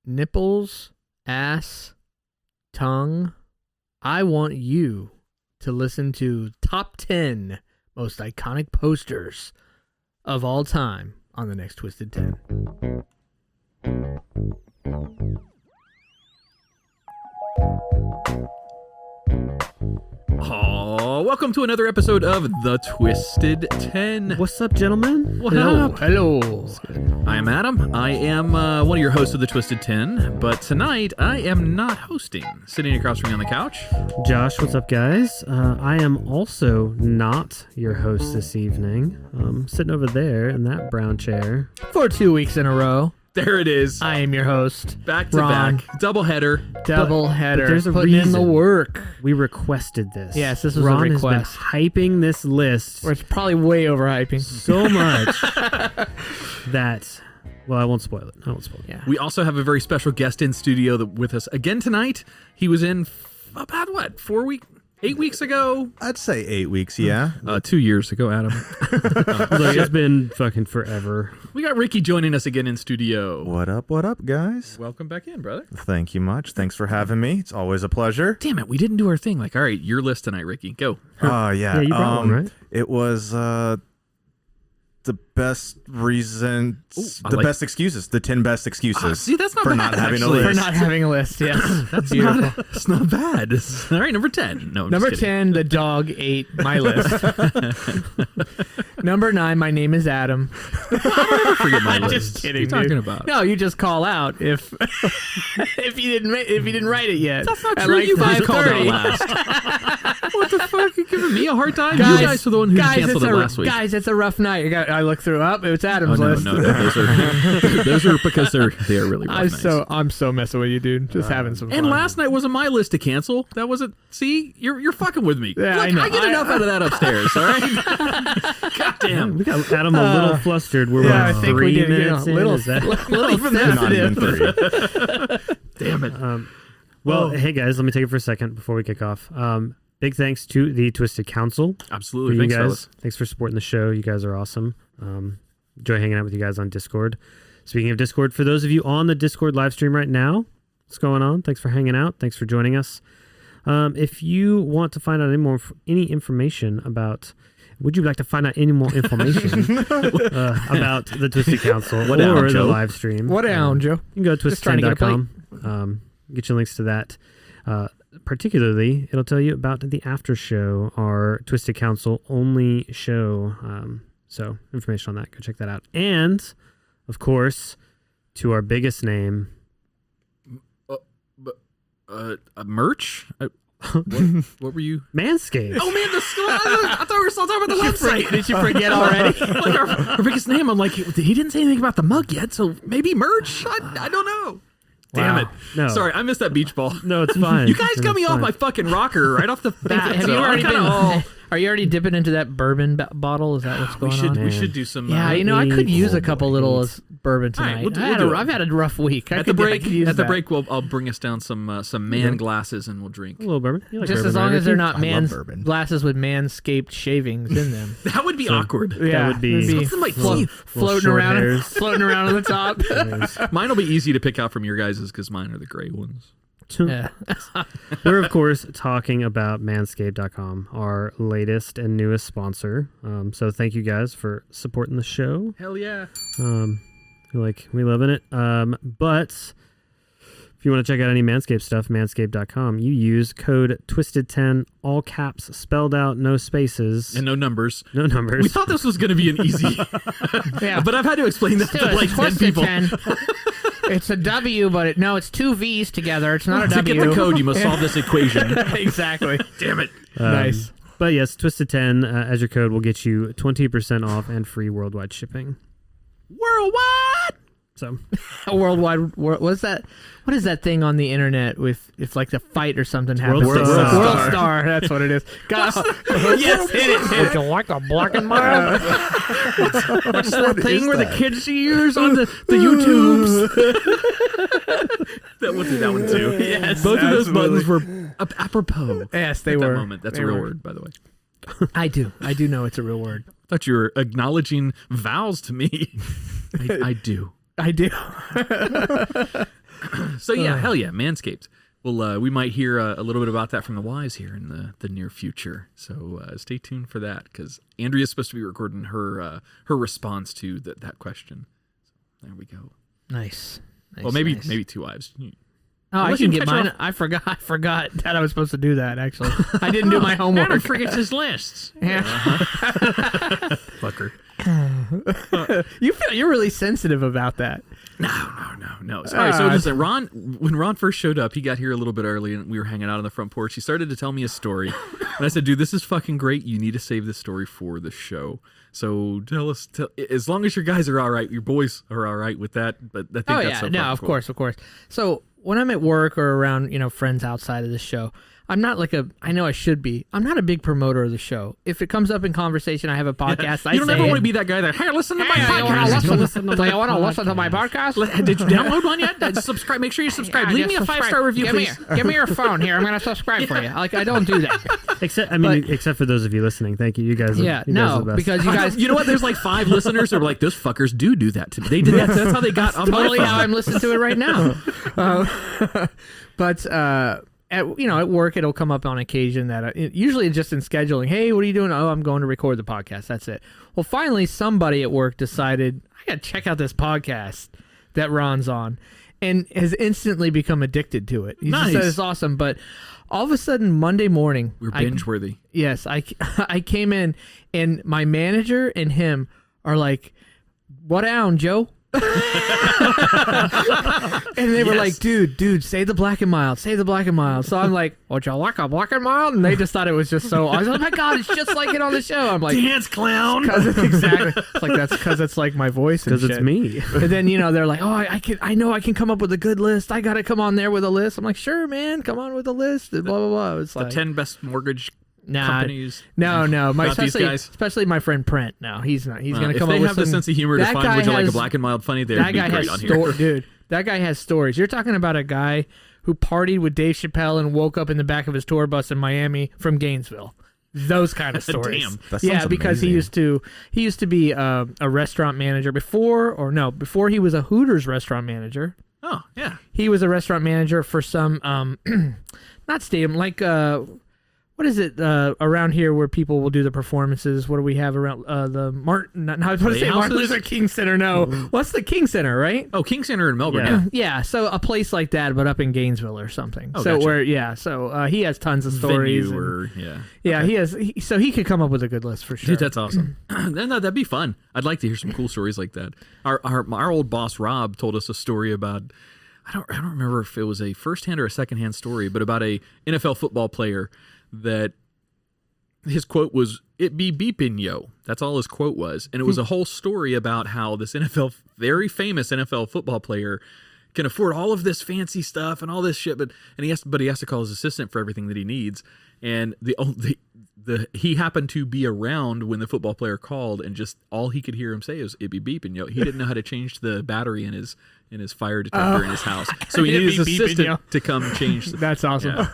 nipples, ass, tongue. I want you to listen to top 10 most iconic posters of all time on the next Twisted 10. Oh, welcome to another episode of The Twisted 10. What's up, gentlemen? What up? Hello. I am Adam. I am one of your hosts of The Twisted 10, but tonight I am not hosting. Sitting across from me on the couch. Josh, what's up, guys? I am also not your host this evening. Sitting over there in that brown chair. For 2 weeks in a row, There it is. I am your host. Back to Ron. back. Double header. Double header. There's a putting in the reason. work. We requested this. Yes, this was Ron a request. has been hyping this list Or it's probably way overhyping. so much that, well, I won't spoil it. Yeah. We also have a very special guest in studio with us again tonight. He was in about, 8 weeks ago? I'd say 8 weeks, yeah. 2 years ago, Adam. Look, it's been fucking forever. We got Ricky joining us again in studio. What up, guys? Welcome back in, brother. Thank you much. Thanks for having me. It's always a pleasure. Damn it, we didn't do our thing. Like, all right, your list tonight, Ricky. Go. Yeah. Yeah, you brought one, right? It was the best reasons, best excuses, the 10 best excuses See, that's not for bad, not having actually. a For list. not having a list, yes. That's beautiful. It's not bad. All right, number 10. No, I'm Number just kidding. 10, the dog ate my list. Number 9, my name is Adam. I'll never forget my I'm list. just kidding, What are you dude. talking about? No, you just call out if you didn't write it yet. That's not At true. like You guys called out 5:30. last. What the fuck? You giving me a hard time? You guys were the one who canceled it last week. Guys, it's a rough night. I look through up. It's Oh, Adam's no, list. no, those are because they are really rough nights. I'm so messing with you, dude. Just having some fun. And last night wasn't my list to cancel. That wasn't. See, you're fucking with me. Yeah, Look, I know. I get enough out of that upstairs. All right. God damn. We got Adam a little flustered. We're yeah, I about think 3 we did. minutes in. Little Is that... little Not even sensitive. 3. Damn it. Well, hey, guys, let me take it for a second before we kick off. Big thanks to the Twisted Council. Absolutely. For you Thanks, guys. fellas. Thanks for supporting the show. You guys are awesome. Enjoy hanging out with you guys on Discord. Speaking of Discord, for those of you on the Discord live stream right now, what's going on? Thanks for hanging out. Thanks for joining us. If you want to find out any information about, would you like to find out any more information about the Twisted Council What or down, the Joe? live stream? What down, Joe? You can go to Just trying to get a twist10.com. Get your links to that. Particularly, it'll tell you about the after show, our Twisted Council only show. So information on that, go check that out. And, of course, to our biggest name. Merch? What were you? Manscaped. Oh, man, I thought we were still talking about the website. Did you forget already? Like our biggest name. I'm like, he didn't say anything about the mug yet, so maybe merch? I don't know. Damn Wow. it. No. Sorry, I missed that beach ball. No, it's fine. You guys got me It's off fine. my fucking rocker right off the bat. Have so you already I'm been? kinda Are you already dipping into that bourbon bottle? Is that what's going on? We should do some. Yeah, I could use a couple little bourbon All right, tonight. we'll do it. I've had a rough week. At the break, I'll bring us down some man glasses and we'll drink. A little bourbon. You like Just bourbon, as long right, as they're Ricky? not I love bourbon. glasses with manscaped shavings in them. That would be awkward. Yeah, would be- it'd What's in my teeth? floating short around, hairs. floating around on the top. Mine will be easy to pick out from your guys's because mine are the gray ones. Yeah. We're, of course, talking about manscaped.com, our latest and newest sponsor. So thank you guys for supporting the show. Hell yeah. We loving it. But if you want to check out any Manscaped stuff, manscaped.com, you use code TWISTED10, all caps, spelled out, no spaces. And no numbers. No numbers. We thought this was going to be an easy. Yeah. But I've had to explain that to like 10 Twisted people. 10. It's a W, but it's two V's together. It's not a To W. get the code, you must solve this equation. Exactly. Damn it. Nice. But yes, Twisted10 as your code will get you 20% off and free worldwide shipping. Worldwide. So A worldwide. What's that? What is that thing on the internet with if like the fight or something happens? World World Star. Star. That's what it is. God, yes, hit it. Hit it. you like a black and mild? What's that thing where the that? kids use on the YouTubes? We'll do that one too. Yes, Both of those absolutely. buttons were apropos. Yes, they At were. that moment. That's They a real were. word, by the way. I do know it's a real word. I thought you were acknowledging vows to me. I do. I do. So yeah, hell yeah, Manscaped. Well, we might hear a little bit about that from the Wise here in the near future. So stay tuned for that, because Andrea's supposed to be recording her response to that question. So there we go. Nice. Well, maybe 2 wives. Oh, I can get mine. I forgot that I was supposed to do that, actually. I didn't do my homework. Adam forgets his lists. Yeah. Fucker. You're really sensitive about that. No. All right, so listen, when Ron first showed up, he got here a little bit early, and we were hanging out on the front porch. He started to tell me a story, and I said, dude, this is fucking great. You need to save this story for the show. So tell us, as long as your guys are all right, your boys are all right with that, but I think that's so of cool. course. So when I'm at work or around, friends outside of the show, I'm not I know I should be. I'm not a big promoter of the show. If it comes up in conversation, I have a podcast. You don't ever want to be that guy that, hey, listen to my podcast. Do you want to listen to my podcast? Did you download one yet? Subscribe. Make sure you subscribe. Leave me a 5-star review, please. Give me your phone here. I'm going to subscribe for you. I don't do that. Except for those of you listening. Thank you. You guys are the best. Because you guys... You know what? There's like 5 listeners that are like, those fuckers do that to me. They did that. That's how they got on my phone. Totally how I'm listening to it right now. But... at work, it'll come up on occasion that usually it's just in scheduling. Hey, what are you doing? Oh, I'm going to record the podcast. That's it. Well, finally, somebody at work decided, I got to check out this podcast that Ron's on, and has instantly become addicted to it. He just said it's awesome. But all of a sudden, Monday morning, we're binge worthy. Yes, I came in, and my manager and him are like, "What down, Joe?" And they were like, dude, say the black and mild. So I'm like, would you like a black and mild? And they just thought it was just so, I was like, oh my God, it's just like it on the show. I'm like, dance clown. Because it's exactly, it's like, that's because it's like my voice and because it's me. And then, they're like, oh, I know I can come up with a good list. I got to come on there with a list. I'm like, sure, man, come on with a list. And blah, blah, blah. It's the like 10 best mortgage companies. No. Especially my friend Prent. No, he's not. He's going to come up with If they have the sense of humor to find would you like a black and mild funny, they'd be great on here. Dude, that guy has stories. You're talking about a guy who partied with Dave Chappelle and woke up in the back of his tour bus in Miami from Gainesville. Those kind of stories. Damn. That sounds because amazing. he used to be a restaurant manager before he was a Hooters restaurant manager. Oh, yeah. He was a restaurant manager for some not stadium, like what is it around here where people will do the performances? What do we have around the Martin Luther King Center? No, what's the King Center, right? Oh, King Center in Melbourne. Yeah. So a place like that, but up in Gainesville or something. Oh, so gotcha. So he has tons of stories. He has. So he could come up with a good list for sure. Dude, that's awesome. That'd be fun. I'd like to hear some cool stories like that. Our old boss Rob told us a story about. I don't remember if it was a first-hand or a second-hand story, but about a NFL football player that his quote was, "It be beeping yo." That's all his quote was. And it was a whole story about how this very famous NFL football player can afford all of this fancy stuff and all this shit, but he has to call his assistant for everything that he needs. And he happened to be around when the football player called, and just all he could hear him say is, "It be beeping yo." He didn't know how to change the battery in his fire detector in his house. So he needed his assistant to come change. That's awesome. Yeah.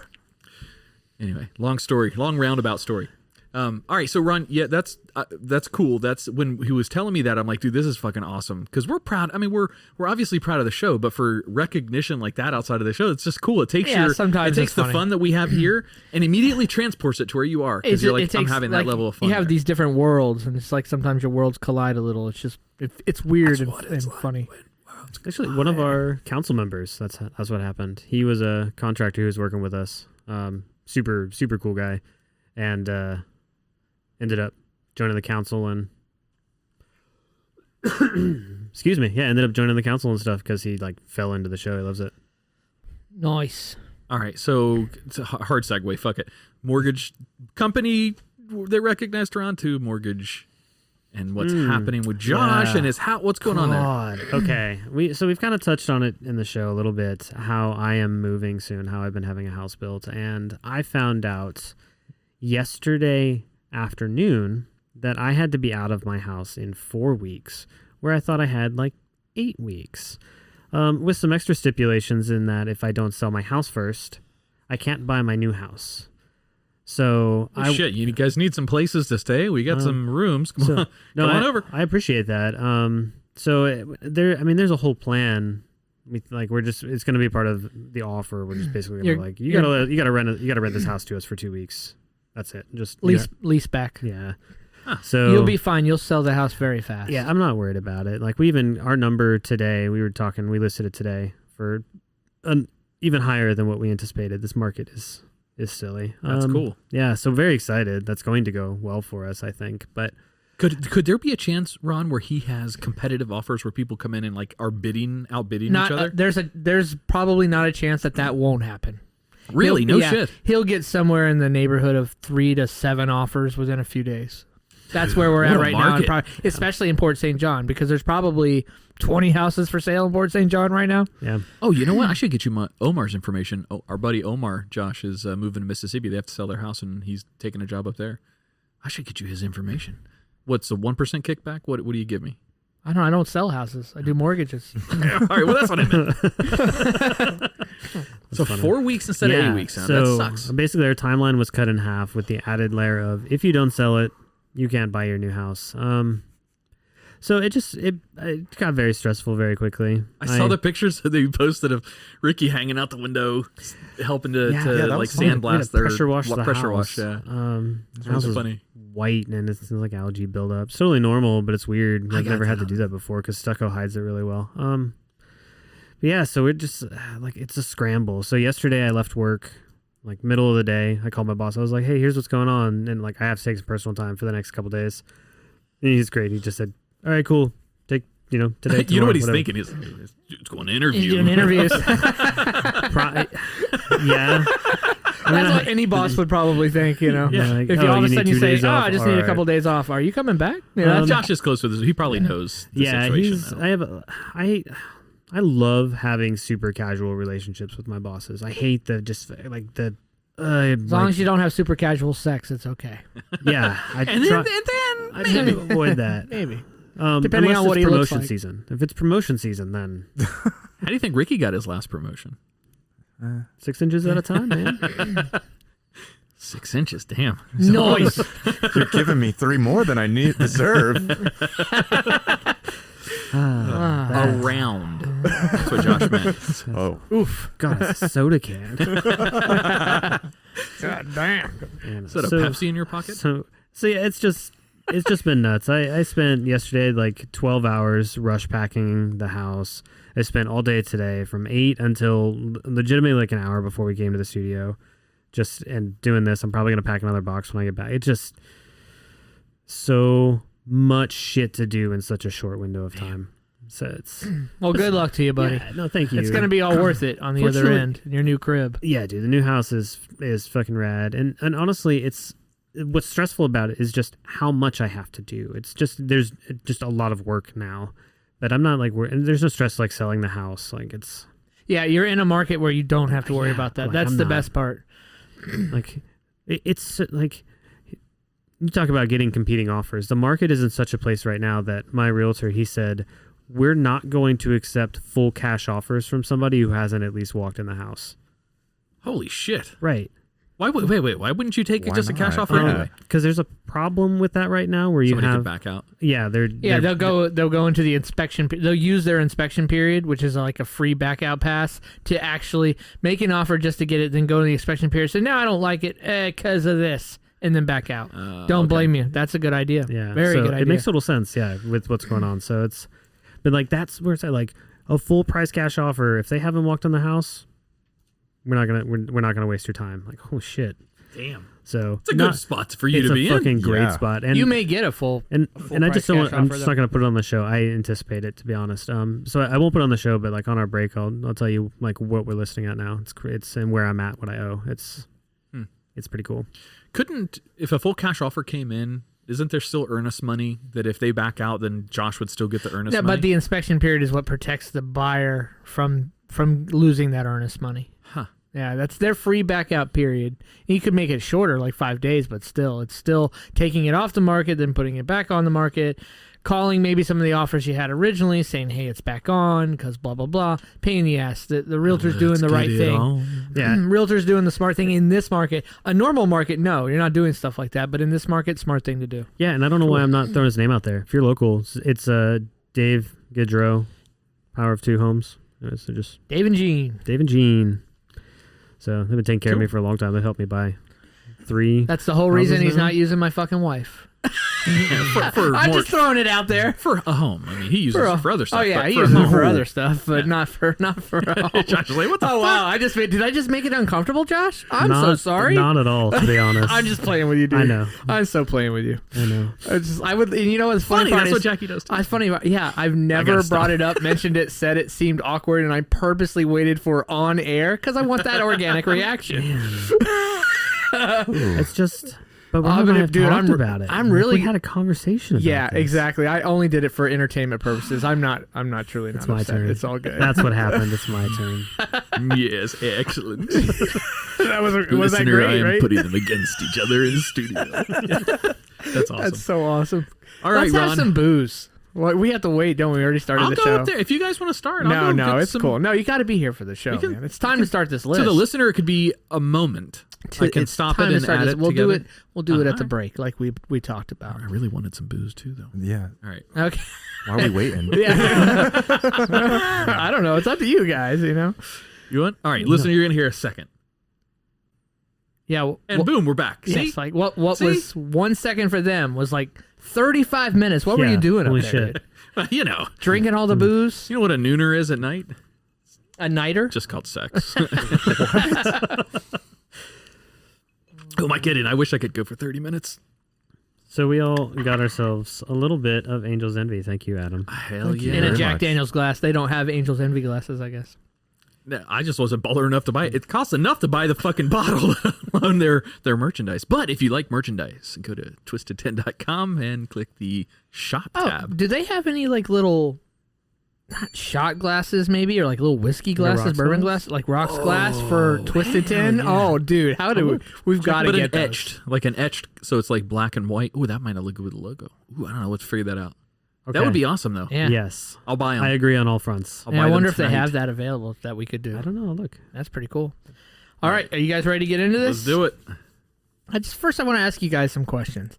Anyway, long roundabout story. All right, so Ron, that's cool. That's when he was telling me that, I'm like, dude, this is fucking awesome, because we're proud. I mean, we're obviously proud of the show, but for recognition like that outside of the show, it's just cool. It takes the fun that we have here and immediately transports it to where you are, because you're like, I'm having that level of fun. You have these different worlds, and it's like sometimes your worlds collide a little. It's just it's weird and funny. Actually, one of our council members, that's what happened. He was a contractor who was working with us. Super cool guy, and ended up joining the council and ended up joining the council and stuff because he like fell into the show. He loves it. Nice. All right, so it's a hard segue. Fuck it. Mortgage company they recognized Ron to mortgage. And what's happening with Josh and his house? What's going on there? Okay, we've kind of touched on it in the show a little bit. How I am moving soon. How I've been having a house built, and I found out yesterday afternoon that I had to be out of my house in 4 weeks, where I thought I had like 8 weeks, with some extra stipulations in that if I don't sell my house first, I can't buy my new house. So you guys need some places to stay. We got some rooms. Come on over. I appreciate that. There's a whole plan It's going to be part of the offer. We're just basically going to like, you gotta rent this house to us for 2 weeks. That's it. Just lease back. Yeah. Huh. So you'll be fine. You'll sell the house very fast. Yeah, I'm not worried about it. Like our number today, we listed it today for even higher than what we anticipated. This market is silly. That's cool. Yeah, so very excited. That's going to go well for us, I think. But could there be a chance, Ron, where he has competitive offers where people come in and like are outbidding each other? There's probably not a chance that won't happen. Really? Shit. He'll get somewhere in the neighborhood of 3 to 7 offers within a few days. That's where we're at right now, especially in Port St. John, because there's probably 20 houses for sale in Port St. John right now. Yeah. Oh, you know what? I should get you Omar's information. Oh, our buddy Omar, Josh, is moving to Mississippi. They have to sell their house, and he's taking a job up there. I should get you his information. What's the 1% kickback? What do you give me? I don't sell houses. I do mortgages. All right, well, that's what I meant. So 4 weeks instead of 8 weeks. Huh? So that sucks. Basically, their timeline was cut in half with the added layer of if you don't sell it, you can't buy your new house. So it got very stressful very quickly. I saw the pictures that they posted of Ricky hanging out the window, helping to like sandblast their pressure wash. The pressure house. wash. Yeah, the house was funny. White and it's like algae buildup. It's totally normal, but it's weird. I've never had to do that before because stucco hides it really well. But yeah, so it just it's a scramble. So yesterday I left work. Like middle of the day, I called my boss. I was like, "Hey, here's what's going on," and like I have to take some personal time for the next couple days. And he's great. He just said, "All right, cool. Take today." Tomorrow, you know what he's whatever. thinking? He's going to interview. He's doing interviews. Yeah. That's what any boss would probably think, Yeah. If you all of a sudden you say, I just need a couple of days off. Are you coming back? Josh is close with this. He probably knows the situation. I love having super casual relationships with my bosses. I hate as long as you don't have super casual sex, it's okay. Yeah. I try to avoid that. Maybe. Depending on what he looks like. Season. If it's promotion season, then... How do you think Ricky got his last promotion? 6 inches at a time, man. 6 inches, damn. Nice. You're giving me 3 more than I deserve. Around. That's what Josh meant. Oh. Oof. God, a soda can. God damn. Is that a Pepsi in your pocket? So yeah, it's just been nuts. I spent yesterday like 12 hours rush packing the house. I spent all day today from 8 until legitimately like an hour before we came to the studio. And doing this. I'm probably going to pack another box when I get back. It's just so much shit to do in such a short window of time. So it's... Well, good luck to you, buddy. Yeah, no, thank you. It's going to be all worth it on the other end in your new crib. Yeah, dude, the new house is fucking rad. And honestly, what's stressful about it is just how much I have to do. It's just, there's just a lot of work now. But I'm not and there's no stress like selling the house. Like it's... Yeah, you're in a market where you don't have to worry about that. That's the best part. Like, it's like... You talk about getting competing offers. The market is in such a place right now that my realtor, he said, we're not going to accept full cash offers from somebody who hasn't at least walked in the house. Holy shit. Right. Wait. Why wouldn't you take just a cash offer anyway? Because there's a problem with that right now where somebody you could back out. Yeah, they'll go into the inspection. They'll use their inspection period, which is like a free back out pass, to actually make an offer just to get it, then go to the inspection period. So now I don't like it because of this. And then back out. Don't blame you. That's a good idea. Yeah, very good idea. It makes total sense. Yeah, with what's going on. So it's, but like that's where it's at. Like a full price cash offer. If they haven't walked in the house, we're not gonna waste your time. Like oh shit. Damn. So it's a good spot for you to be in. It's a fucking great spot. And you may get a full. And I just don't. I'm just not gonna put it on the show. I anticipate it, to be honest. So I won't put it on the show, but like on our break, I'll tell you like what we're listing at now. It's and where I'm at, what I owe. It's pretty cool. If a full cash offer came in, isn't there still earnest money that if they back out, then Josh would still get the earnest money? Yeah, but the inspection period is what protects the buyer from losing that earnest money. Huh. Yeah, that's their free back out period. You could make it shorter, like 5 days, but still, it's still taking it off the market, then putting it back on the market, calling maybe some of the offers you had originally, saying, hey, it's back on, because blah, blah, blah. Pain in the ass. The realtor's doing the right thing. Yeah. Realtor's doing the smart thing in this market. A normal market, no, you're not doing stuff like that. But in this market, smart thing to do. Yeah, and I don't know why I'm not throwing his name out there. If you're local, it's Dave Gaudreau, Power of Two Homes. So just Dave and Jean. Dave and Jean. So they've been taking care of me for a long time. They helped me buy 3. That's the whole reason he's now? not using my fucking wife. for I'm more, just throwing it out there. for a home. I mean, he uses it for other stuff. Oh yeah, but he for a uses it home. for other stuff, but not for a home. Josh, wait, what the Oh fuck? wow! Did I just make it uncomfortable, Josh? I'm so sorry. Not at all, to be honest. I'm just playing with you, dude. I know. I'm so playing with you. I know. I would. And you know what's funny? Funny, that's what Jackie does. It's funny. Yeah, I've never gotta brought stop. it up, mentioned it, said it seemed awkward, and I purposely waited for on air because I want that organic reaction. It's just. But we I'm haven't gonna- dude, talked I'm- about it. I'm Like, really- we had a conversation about Yeah, this. exactly. I only did it for entertainment purposes. I'm not truly not It's my upset. turn. It's all good. That's what happened. It's my turn. Yes, excellent. that was that Listener, great, I am right? putting them against each other in the studio. That's awesome. That's so awesome. All right, Let's Ron. have some booze. Well, we have to wait, don't we? We already started I'll the go show. up there. If you guys want to start, I'll No, go no, get it's some- cool. No, you got to be here for the show, can- man. It's time to start this list. To the listener, it could be a moment. I can It's stop time it to and start add this. it We'll together. do it. We'll do it at the Alright. break, like we talked about. I really wanted some booze too, though. Yeah. All right. Okay. Why are we waiting? Yeah. I don't know. It's up to you guys. You know. You want? All right, listener, you're gonna hear a second, Yeah. and boom, we're back. See? Yes, like what See? was 1 second for them was like 35 minutes. What were Yeah, you doing holy up there? shit. dude? You know, Drinking all the booze? you know what a nooner is at night? A nighter? Just called sex. Who am I kidding? I wish I could go for 30 minutes. So we all got ourselves a little bit of Angel's Envy. Thank you, Adam. Hell Thank you yeah! In a very Jack much. Daniels glass. They don't have Angel's Envy glasses, I guess. No, I just wasn't baller enough to buy it. It costs enough to buy the fucking bottle on their merchandise. But if you like merchandise, go to twisted10.com and click the shop Oh, tab. do they have any like little not shot glasses maybe or like little whiskey glasses, rocks bourbon glass? glasses, like rocks glass for Twisted 10? Oh, dude, how do we've got to But get an those. etched, like an etched, so it's like black and white. Ooh, that might not look good with the logo. Ooh, I don't know. Let's figure that out. Okay. That would be awesome, though. Yeah. Yes. I'll buy them. I agree on all fronts. I'll Yeah, buy I them wonder if they tonight. have that available that we could do. I don't know. Look. That's pretty cool. All right, are you guys ready to get into this? Let's do it. First, I want to ask you guys some questions.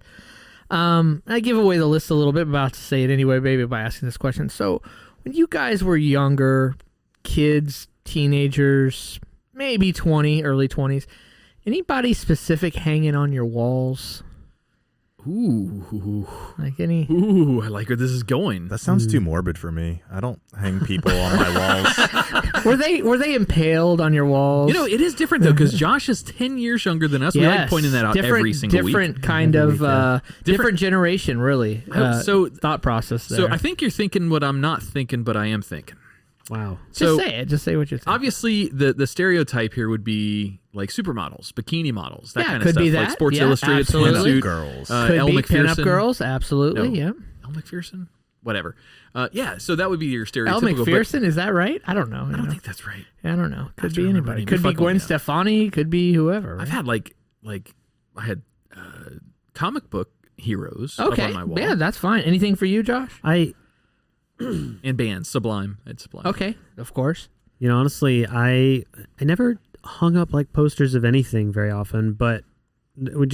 I give away the list a little bit, but I'm about to say it anyway, maybe by asking this question. So, when you guys were younger, kids, teenagers, maybe 20, early 20s, anybody specific hanging on your walls? Ooh, Like any? I like where this is going. That sounds too morbid for me. I don't hang people on my walls. Were they impaled on your walls? You know, it is different though because Josh is 10 years younger than us. We like pointing that out different, every single different week. kind of yeah. different generation, really. So- thought process there. So I think you're thinking what I'm not thinking, but I am thinking. Wow. just so say it. Just say what you're thinking. obviously, the stereotype here would be like supermodels, bikini models, that Yeah, kind could of stuff, be like that. Sports Yeah, Illustrated absolutely. swimsuit. Girls. Could Elle be McPherson. pinup girls, absolutely. No. Yeah. Elle McPherson, whatever. Yeah, so that would be your Elle stereotypical. but McPherson, is that right? I don't know. I don't think that's right. I don't know. Could to be remember anybody. any. Could You're be fucking Gwen me up. Stefani. Could be whoever. Right? I've had like I had comic book heroes up okay. on my wall. Yeah, that's fine. Anything for you, Josh? And bands, Sublime. It's Sublime. Okay, of course. You know, honestly, I never hung up like posters of anything very often, but I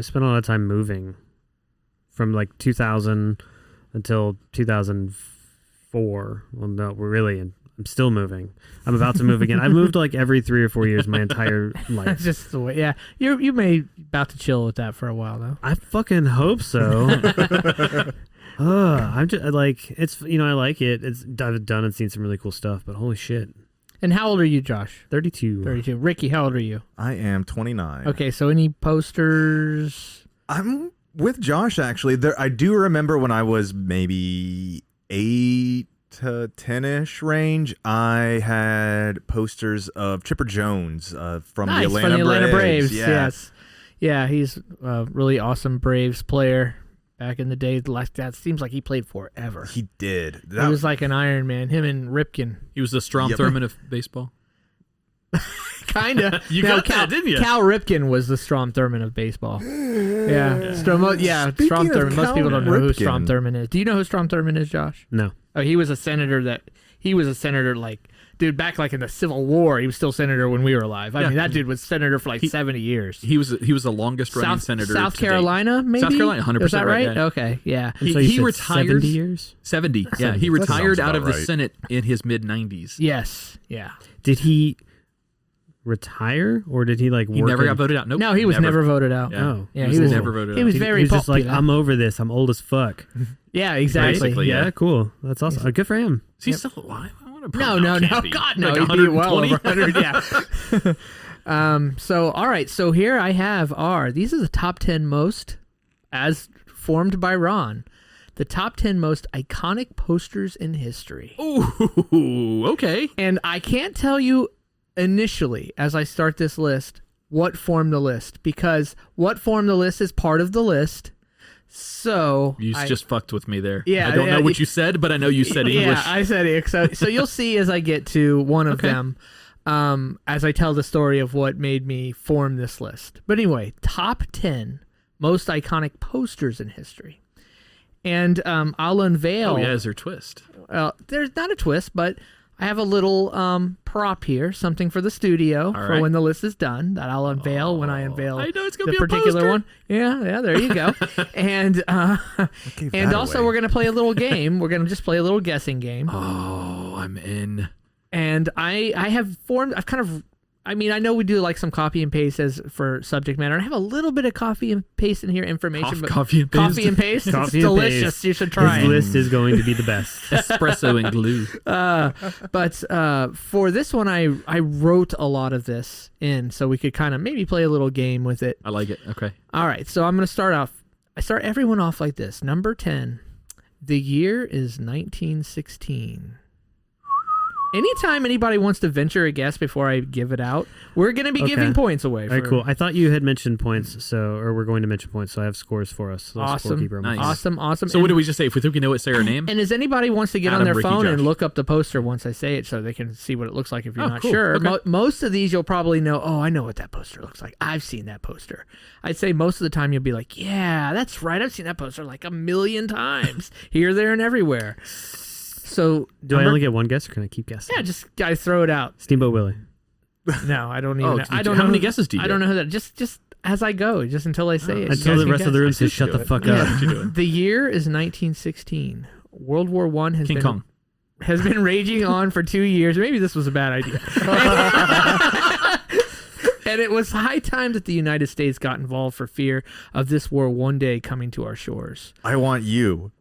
spent a lot of time moving from like 2000 until 2004. Well, no, I'm still moving. I'm about to move again. I've moved like every 3 or 4 years my entire That's life. just the way. Yeah, you may about to chill with that for a while though. I fucking hope so. I'm just like it's I like it. I've done and seen some really cool stuff, but holy shit. And how old are you, Josh? 32. 32. Ricky, how old are you? I am 29. Okay, so any posters? I'm with Josh actually. I do remember when I was maybe 8 to 10-ish range, I had posters of Chipper Jones from Nice, the from the Atlanta Braves. Yeah. Yes. Yeah, he's a really awesome Braves player. Back in the day, that seems like he played forever. He did. He was like an Iron Man. Him and Ripken. He was the Strom Yep. Thurmond of baseball. Kinda. You got that, didn't you? Cal Ripken was the Strom Thurmond of baseball. Yeah. Strom Speaking Thurmond. of Most people don't know who Ripken. Strom Thurmond is. Do you know who Strom Thurmond is, Josh? No. Oh, he was a senator like dude, back like in the Civil War, he was still senator when we were alive. I Yeah. mean, that dude was senator for like 70 years. He was the longest running senator. South to date. Carolina, maybe? South Carolina, 100% Is that right? right, yeah. Okay, yeah. So you He said retired 70 years. 70. Yeah, he That retired sounds out of about the right. Senate in his mid 90s. Yes, yeah. Did he retire or did he like He work never in- got voted out. Nope. No, he was never voted out. Yeah. Oh. Yeah, he was never voted He out. was He very was just popular. like, I'm over this. I'm old as fuck. Yeah, exactly. Basically, yeah, yeah. cool. That's awesome. Good for him. Is he still alive? I want to No, can't be. God, no. Like He'd be well 120? over 100, yeah. So, all right. So here I have these are the top 10 most, as formed by Ron, the top 10 most iconic posters in history. Ooh, okay. And I can't tell you initially, as I start this list, what formed the list, because what formed the list is part of the list. So You just fucked with me there. Yeah, I don't know yeah, what you said, but I know you said English. Yeah, I said it. So you'll see as I get to one of them, as I tell the story of what made me form this list. But anyway, top 10 most iconic posters in history. And I'll unveil. Oh, yeah, is there a twist? There's not a twist, but I have a little prop here, something for the studio for right. when the list is done that I'll unveil when I unveil I know it's gonna the be a particular poster. one. Yeah, there you go. And gave and that also away? we're gonna play a little game. We're gonna just play a little guessing game. Oh, I'm in. And I've kind of, I mean, I know we do like some copy and paste as for subject matter. I have a little bit of copy and paste in here information, but Coffee and paste. coffee and paste, it's Coffee and delicious. paste. You should try His it. list is going to be the best. Espresso and glue. But for this one, I wrote a lot of this in so we could kind of maybe play a little game with it. I like it. Okay. All right, so I'm going to start off. I start everyone off like this. Number 10. The year is 1916. Anytime anybody wants to venture a guess before I give it out, we're going to be Okay. giving points away. All right, cool. I thought you had mentioned points, or we're going to mention points, so I have scores for us. Little Awesome. scorekeeper on my Nice. phone. Awesome. So what do we just say? If we think we know it, say our name. And as anybody wants to get on Adam, their Ricky, phone and Josh. look up the poster once I say it so they can see what it looks like if you're Oh, not cool. sure. Okay. Most of these you'll probably know, oh, I know what that poster looks like. I've seen that poster. I'd say most of the time you'll be like, yeah, that's right. I've seen that poster like 1,000,000 times. Here, there, and everywhere. So Do I only get one guess, or can I keep guessing? Yeah, just guys throw it out. Steamboat Willie. No, I don't even Oh, know. I don't how know many guesses do you I don't get? know who that. Just as I go, just until I say it. You Until guys the can rest of the guess. room I says, see shut what the you fuck do. up. Yeah, what you doing? The year is 1916. World War I has King been Kong. has been raging on for 2 years. Maybe this was a bad idea. And it was high time that the United States got involved for fear of this war one day coming to our shores. I want you.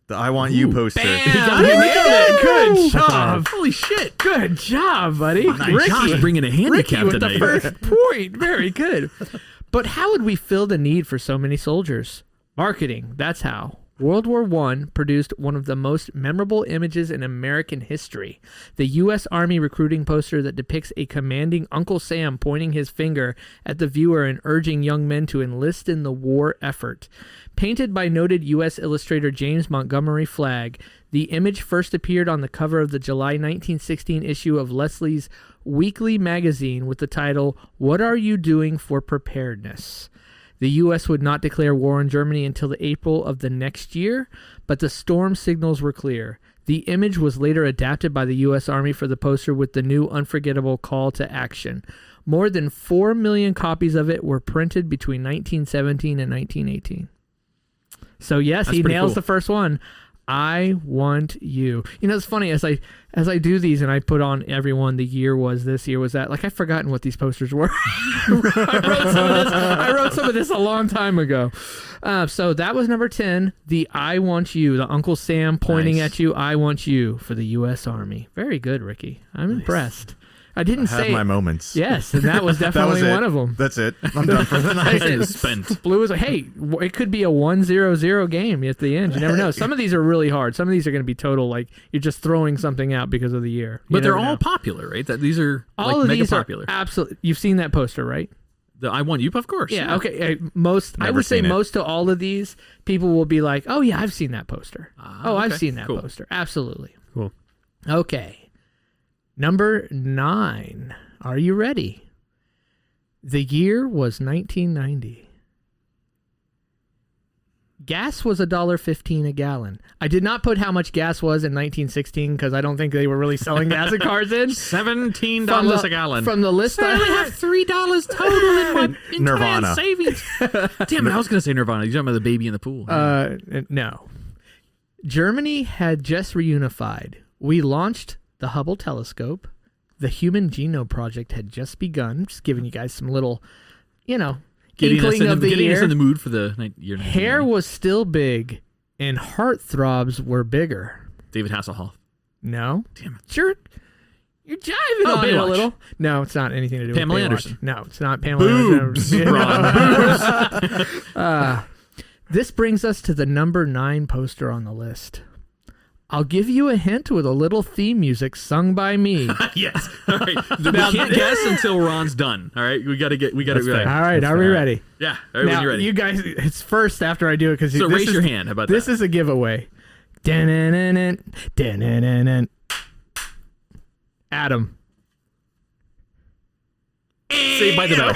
The I want you poster. Bam! You nailed it. Good job. Holy shit. Good job, buddy. Josh bringing a Ricky handicap with tonight. the first point. Very good. But how would we fill the need for so many soldiers? Marketing. That's how. World War I produced one of the most memorable images in American history. The U.S. Army recruiting poster that depicts a commanding Uncle Sam pointing his finger at the viewer and urging young men to enlist in the war effort. Painted by noted U.S. illustrator James Montgomery Flagg, the image first appeared on the cover of the July 1916 issue of Leslie's Weekly magazine with the title, "What Are You Doing for Preparedness?" The U.S. would not declare war on Germany until the April of the next year, but the storm signals were clear. The image was later adapted by the U.S. Army for the poster with the new unforgettable call to action. More than 4 million copies of it were printed between 1917 and 1918. So yes, That's he pretty nails cool. the first one. I want you. You know, it's funny as I do these and I put on everyone. The year was this, year was that. Like I've forgotten what these posters were. I wrote some of this a long time ago. So that was number 10. The I want you. The Uncle Sam pointing Nice. at you. I want you for the U.S. Army. Very good, Ricky. I'm impressed. I didn't I have say my moments. yes, and that was That definitely was it. one of them. That's it. I'm done for the night. It is spent. Blue was like, hey, it could be a 1-0-0 game at the end. You never know. Some of these are really hard. Some of these are going to be total, like you're just throwing something out because of the year. You But they're never all know. popular, right? That these are all like of mega these popular. are absolutely. You've seen that poster, right? The I want you, of course. Yeah. Okay. Most, I Never would say seen it. most to all of these people will be like, oh yeah, I've seen that poster. Oh, I've okay. seen that Cool. poster. Absolutely. Cool. Okay. Number 9. Are you ready? The year was 1990. gas was $1.15 a gallon. I did not put how much gas was in 1916 because I don't think they were really selling gas in cars in. $17 a gallon. From the list, I only have $3 total in my entire Nirvana. savings. Damn it, I was going to say Nirvana. You're talking about the baby in the pool. No. Germany had just reunified. We launched the Hubble telescope. The Human Genome Project had just begun. Just giving you guys some little, Getting us inkling of the getting year. us in the mood for the year. Hair was still big, and heartthrobs were bigger. David Hasselhoff. No? Damn it. You're jiving on it a Baywatch. little. No, it's not anything to do Pamela with Baywatch. Anderson. No, it's not Pamela Boobs. Anderson. Ron. Boobs. This brings us to the number 9 poster on the list. I'll give you a hint with a little theme music sung by me. Yes. All right. We can't guess until Ron's done. All right. We got to That's go. fair. All right, are we ready? Yeah. All right, when Now, you're ready. you guys, it's first after I do it because So raise your hand. How about this that? is a giveaway. Dun-dun-dun-dun, dun-dun-dun-dun. Saved Adam. by the Bell.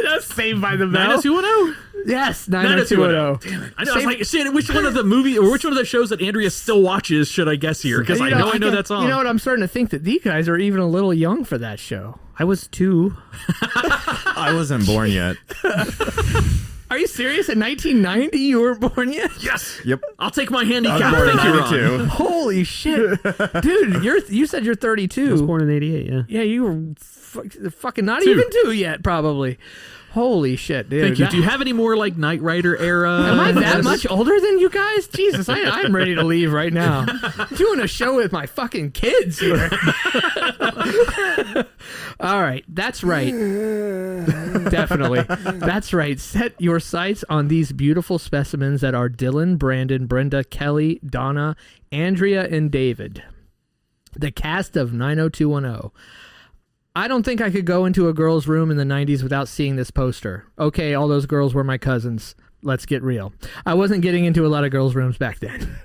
That's Saved by the Bell. 90210. Yes, 90210. Damn it. I know. I was like, shit, which one of the movie or which one of the shows that Andrea still watches should I guess here? Because I know that song. You know what? I'm starting to think that these guys are even a little young for that show. I was 2. I wasn't born yet. Are you serious? In 1990, you weren't born yet? Yes. Yep. I'll take my I was handicap. born in Thank you, Ron. 92. Holy shit, dude! You said you're I was 32. born in 88, yeah. Yeah, you were fucking not 2. even 2 yet, probably. Holy shit, dude! Thank you. Do you have any more like Knight Rider era? Am I that much older than you guys? Jesus, I'm ready to leave right now. I'm doing a show with my fucking kids here. All right, that's right. Definitely. That's right. Set your sights on these beautiful specimens that are Dylan, Brandon, Brenda, Kelly, Donna, Andrea, and David. The cast of 90210. I don't think I could go into a girl's room in the 90s without seeing this poster. Okay, all those girls were my cousins. Let's get real. I wasn't getting into a lot of girls' rooms back then.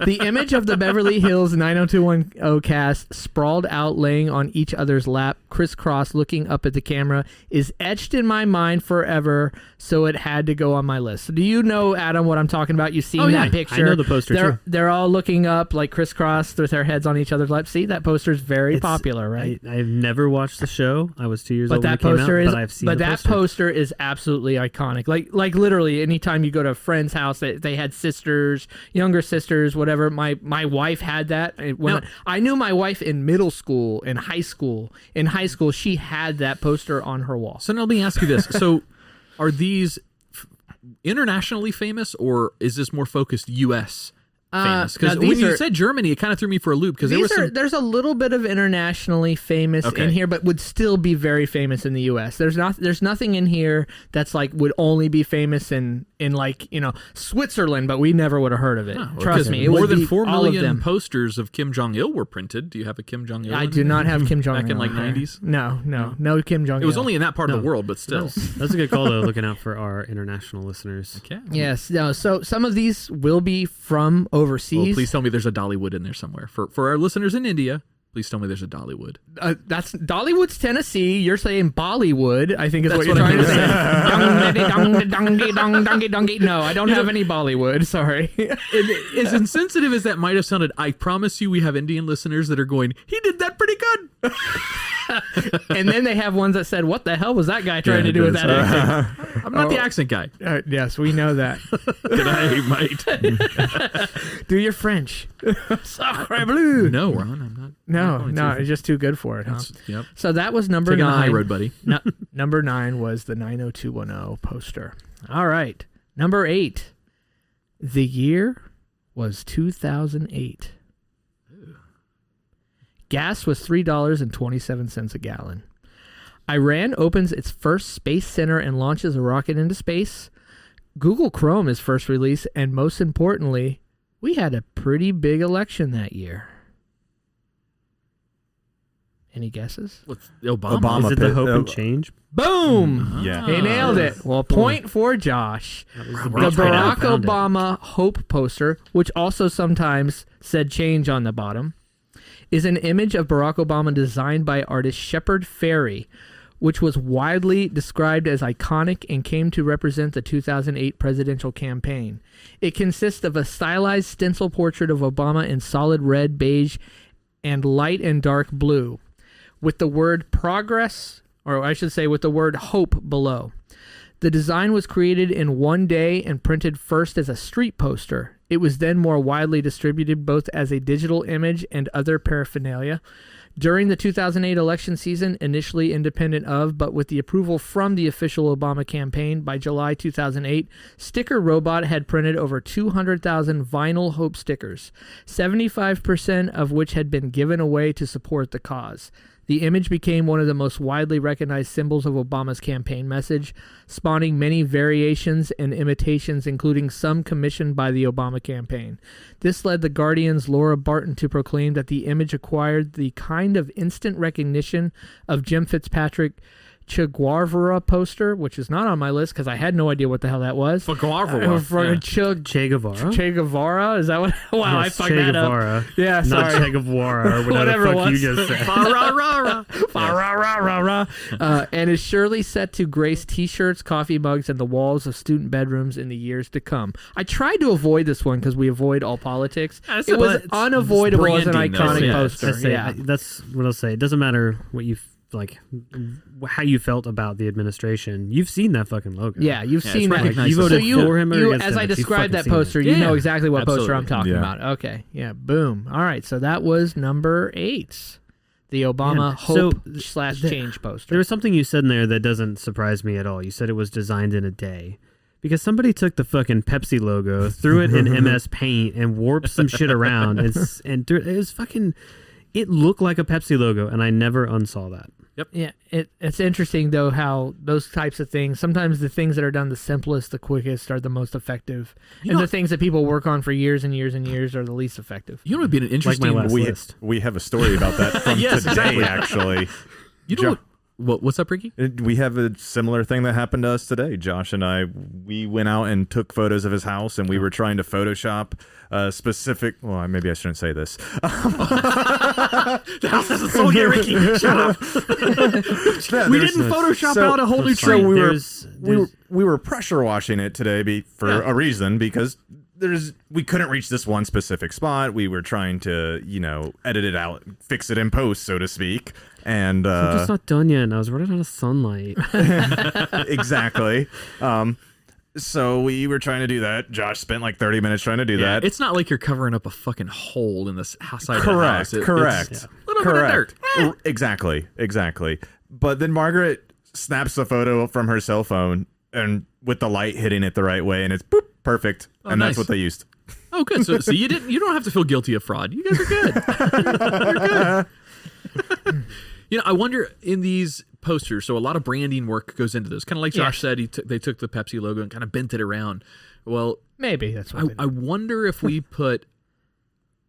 The image of the Beverly Hills 90210 cast sprawled out, laying on each other's lap, crisscross, looking up at the camera, is etched in my mind forever, so it had to go on my list. So do you know, Adam, what I'm talking about? You've seen that picture. I know the poster, too. They're all looking up, like crisscross, with their heads on each other's laps. See, that poster's very popular, right? I've never watched the show. I was 2 years But old that when it came poster out, is, but I've seen but the that poster. poster is absolutely iconic. Like literally, anytime you go to a friend's house, they had sisters, younger sisters, whatever. My wife had that. I knew my wife in middle school and high school. In high school, she had that poster on her wall. So now let me ask you this: so, are these internationally famous, or is this more focused U.S. famous? Because when you said Germany, it kind of threw me for a loop. Because There's a little bit of internationally famous in here, but would still be very famous in the U.S. There's nothing in here that's like would only be famous in like Switzerland, but we never would have heard of it. Trust me, it more would than be 4 all of million them. posters of Kim Jong Il were printed. Do you have a Kim Jong Il? I do not have Kim Jong Il back in like 90s. No Kim Jong Il. It was only in that part of the world, but still. That's a good call, though, looking out for our international listeners. Okay. Yes. No. So some of these will be from overseas. Well, please tell me there's a Dollywood in there somewhere. For our listeners in India, please tell me there's a Dollywood. That's Dollywood's Tennessee. You're saying Bollywood, I think is what you're what I trying to meant. say. No, I don't have any Bollywood. Sorry. As insensitive as that might have sounded, I promise you we have Indian listeners that are going, he did that pretty good. And then they have ones that said, what the hell was that guy trying to do with that accent? I'm not the accent guy. Yes, we know that. Good eye, mate. Do your French. Sacre bleu. No, Ron, I'm not. No, it's just too good for it, huh? Yep. So that was number Taking 9. the high road, buddy. Number 9 was the 90210 poster. All right. Number 8. The year was 2008. Gas was $3.27 a gallon. Iran opens its first space center and launches a rocket into space. Google Chrome is first released, and most importantly, we had a pretty big election that year. Any guesses? What's Obama? Is it the Hope and Change? Boom! Yeah. He nailed it. Well, point for Josh. That was The best way I Barack found it. Obama Hope poster, which also sometimes said change on the bottom, is an image of Barack Obama designed by artist Shepard Fairey, which was widely described as iconic and came to represent the 2008 presidential campaign. It consists of a stylized stencil portrait of Obama in solid red, beige, and light and dark blue, with the word progress, or I should say with the word hope below. The design was created in one day and printed first as a street poster. It was then more widely distributed both as a digital image and other paraphernalia. During the 2008 election season, initially independent of, but with the approval from the official Obama campaign, by July 2008, Sticker Robot had printed over 200,000 vinyl hope stickers, 75% of which had been given away to support the cause. The image became one of the most widely recognized symbols of Obama's campaign message, spawning many variations and imitations, including some commissioned by the Obama campaign. This led The Guardian's Laura Barton to proclaim that the image acquired the kind of instant recognition of Jim Fitzpatrick Che Guevara poster, which is not on my list because I had no idea what the hell that was. For Guevara. Che Guevara? Che Guevara? Is that what? Wow, Yes, I fucked Che that Guevara. up. Yeah, sorry. Not Che Guevara or whatever the fuck you just said. And is surely set to grace T-shirts, coffee mugs, and the walls of student bedrooms in the years to come. I tried to avoid this one because we avoid all politics. It was unavoidable as an iconic poster. That's what I'll say. It doesn't matter what you like, how you felt about the administration. You've seen that fucking logo. Yeah, you've seen that. Like, you voted for him or against as him, I if you've described that fucking poster, seen you know exactly what poster I'm talking Yeah. about. Okay, yeah, boom. All right, so that was number 8, the Obama Man, hope/change poster. There was something you said in there that doesn't surprise me at all. You said it was designed in a day. Because somebody took the fucking Pepsi logo, threw it in MS Paint, and warped some shit around. It was fucking... It looked like a Pepsi logo, and I never unsaw that. Yep. Yeah, it's interesting, though, how those types of things, sometimes the things that are done the simplest, the quickest, are the most effective. And the things that people work on for years and years and years are the least effective. You know what would be an interesting... Like my last list. We have a story about that from Yes, today, exactly. actually. You know what's up, Ricky? We have a similar thing that happened to us today. Josh and I, we went out and took photos of his house, and we were trying to Photoshop specific... Well, maybe I shouldn't say this. The house hasn't sold yet, Ricky. Shut up. We didn't Photoshop out a whole new tree. So we were pressure washing it today for a reason, because we couldn't reach this one specific spot. We were trying to, edit it out, fix it in post, so to speak. And I'm just not done yet, and I was running out of sunlight. Exactly. So we were trying to do that. Josh spent like 30 minutes trying to do that. It's not like you're covering up a fucking hole in the side of the Correct. house. Correct. It's a little bit of dirt. Exactly. But then Margaret snaps a photo from her cell phone, and with the light hitting it the right way, and it's boop, perfect. And nice. That's what they used. Oh, good. So you don't have to feel guilty of fraud. You guys are good. You're good. I wonder in these posters, so a lot of branding work goes into this. Kind of like Josh said, they took the Pepsi logo and kind of bent it around. Well, maybe that's what I wonder if we put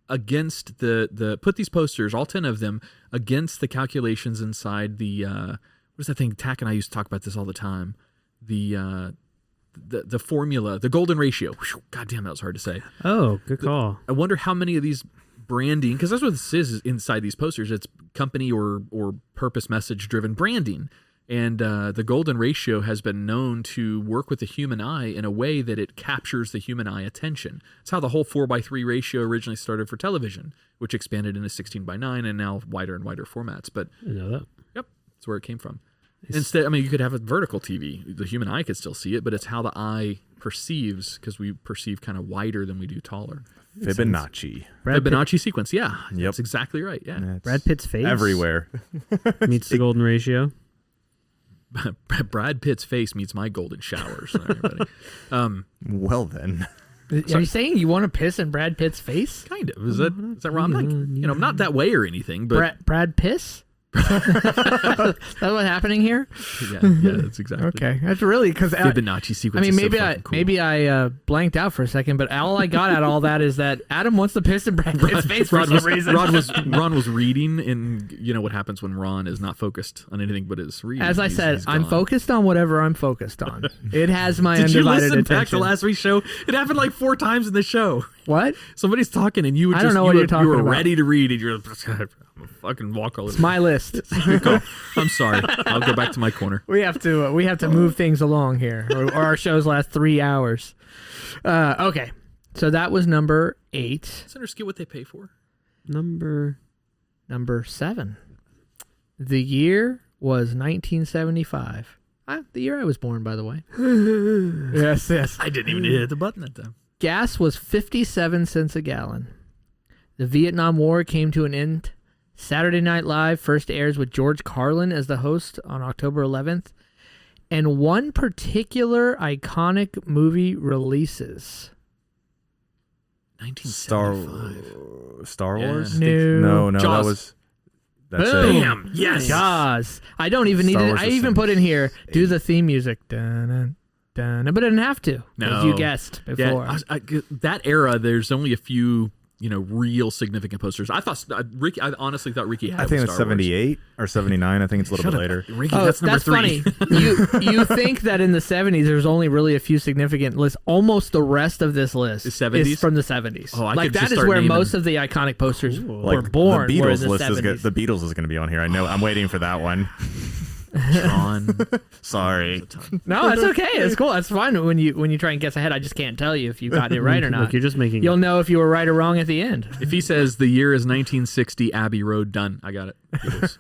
against put these posters, all 10 of them, against the calculations inside the what is that thing? Tack and I used to talk about this all the time. The formula, the golden ratio. Whew, God damn, that was hard to say. Oh, good call. I wonder how many of these branding, because that's what this is inside these posters. It's company or purpose message driven branding. And the golden ratio has been known to work with the human eye in a way that it captures the human eye attention. It's how the whole 4:3 ratio originally started for television, which expanded into 16:9 and now wider and wider formats. But I know that. Yep, that's where it came from. Instead, you could have a vertical TV. The human eye could still see it, but it's how the eye perceives, because we perceive kind of wider than we do taller. Fibonacci. Fibonacci sequence, yeah. Yep. That's exactly right, yeah. Brad Pitt's face Everywhere. meets the golden ratio. Brad Pitt's face meets my golden showers. Sorry, everybody. Well, then. Are you saying you want to piss in Brad Pitt's face? Kind of. Is that wrong? I'm not that way or anything, but... Brad Piss? That's what's happening here. Yeah, that's exactly. Okay, that's really because Fibonacci sequence. Maybe I blanked out for a second, but all I got out of all that is that Adam wants to piss in Brad Pitt's face for some reason. Ron was reading, and you know what happens when Ron is not focused on anything but his reading. As I said, I'm focused on whatever I'm focused on. It has my Did you undivided listen attention. back to last week's show? It happened like 4 times in the show. What? Somebody's talking, and you were I don't know what you're talking you were about. ready to read, and you're. Fucking walk all over. It's my list. I'm sorry. I'll go back to my corner. We have to move things along here, or our shows last 3 hours. Okay, so that was number 8. Senators get what they pay for. Number 7. The year was 1975. The year I was born, by the way. Yes. I didn't even hit the button that time. Gas was 57 cents a gallon. The Vietnam War came to an end. Saturday Night Live first airs with George Carlin as the host on October 11th. And one particular iconic movie releases. 1975. Star Wars? No. No, Jaws. that's Boom. it. Damn. Yes. Jaws. I don't even need Star it. Wars I is even put in here, do 78. the theme music. Dun, dun, but I didn't have to. As No. you guessed before. Yeah, that era, there's only a few, real significant posters. I thought Ricky. I honestly thought Ricky had. I think Star it's 78 or 79. I think it's a little bit later. Ricky, Oh, that's number 3. funny. You think that in the 70s there's only really a few significant lists. Almost the rest of this list The 70s? is from the 70s. Oh, I like could that just is start where naming- most of the iconic posters were Like born. the were in Beatles the list 70s. the Beatles is going to be on here. I know. I'm waiting for that one. John. Sorry. No, it's okay. It's cool. It's fun when you try and guess ahead. I just can't tell you if you got it right or not. Look, you're just making. You'll know if you were right or wrong at the end. If he says the year is 1960, Abbey Road, done. I got it. Beatles.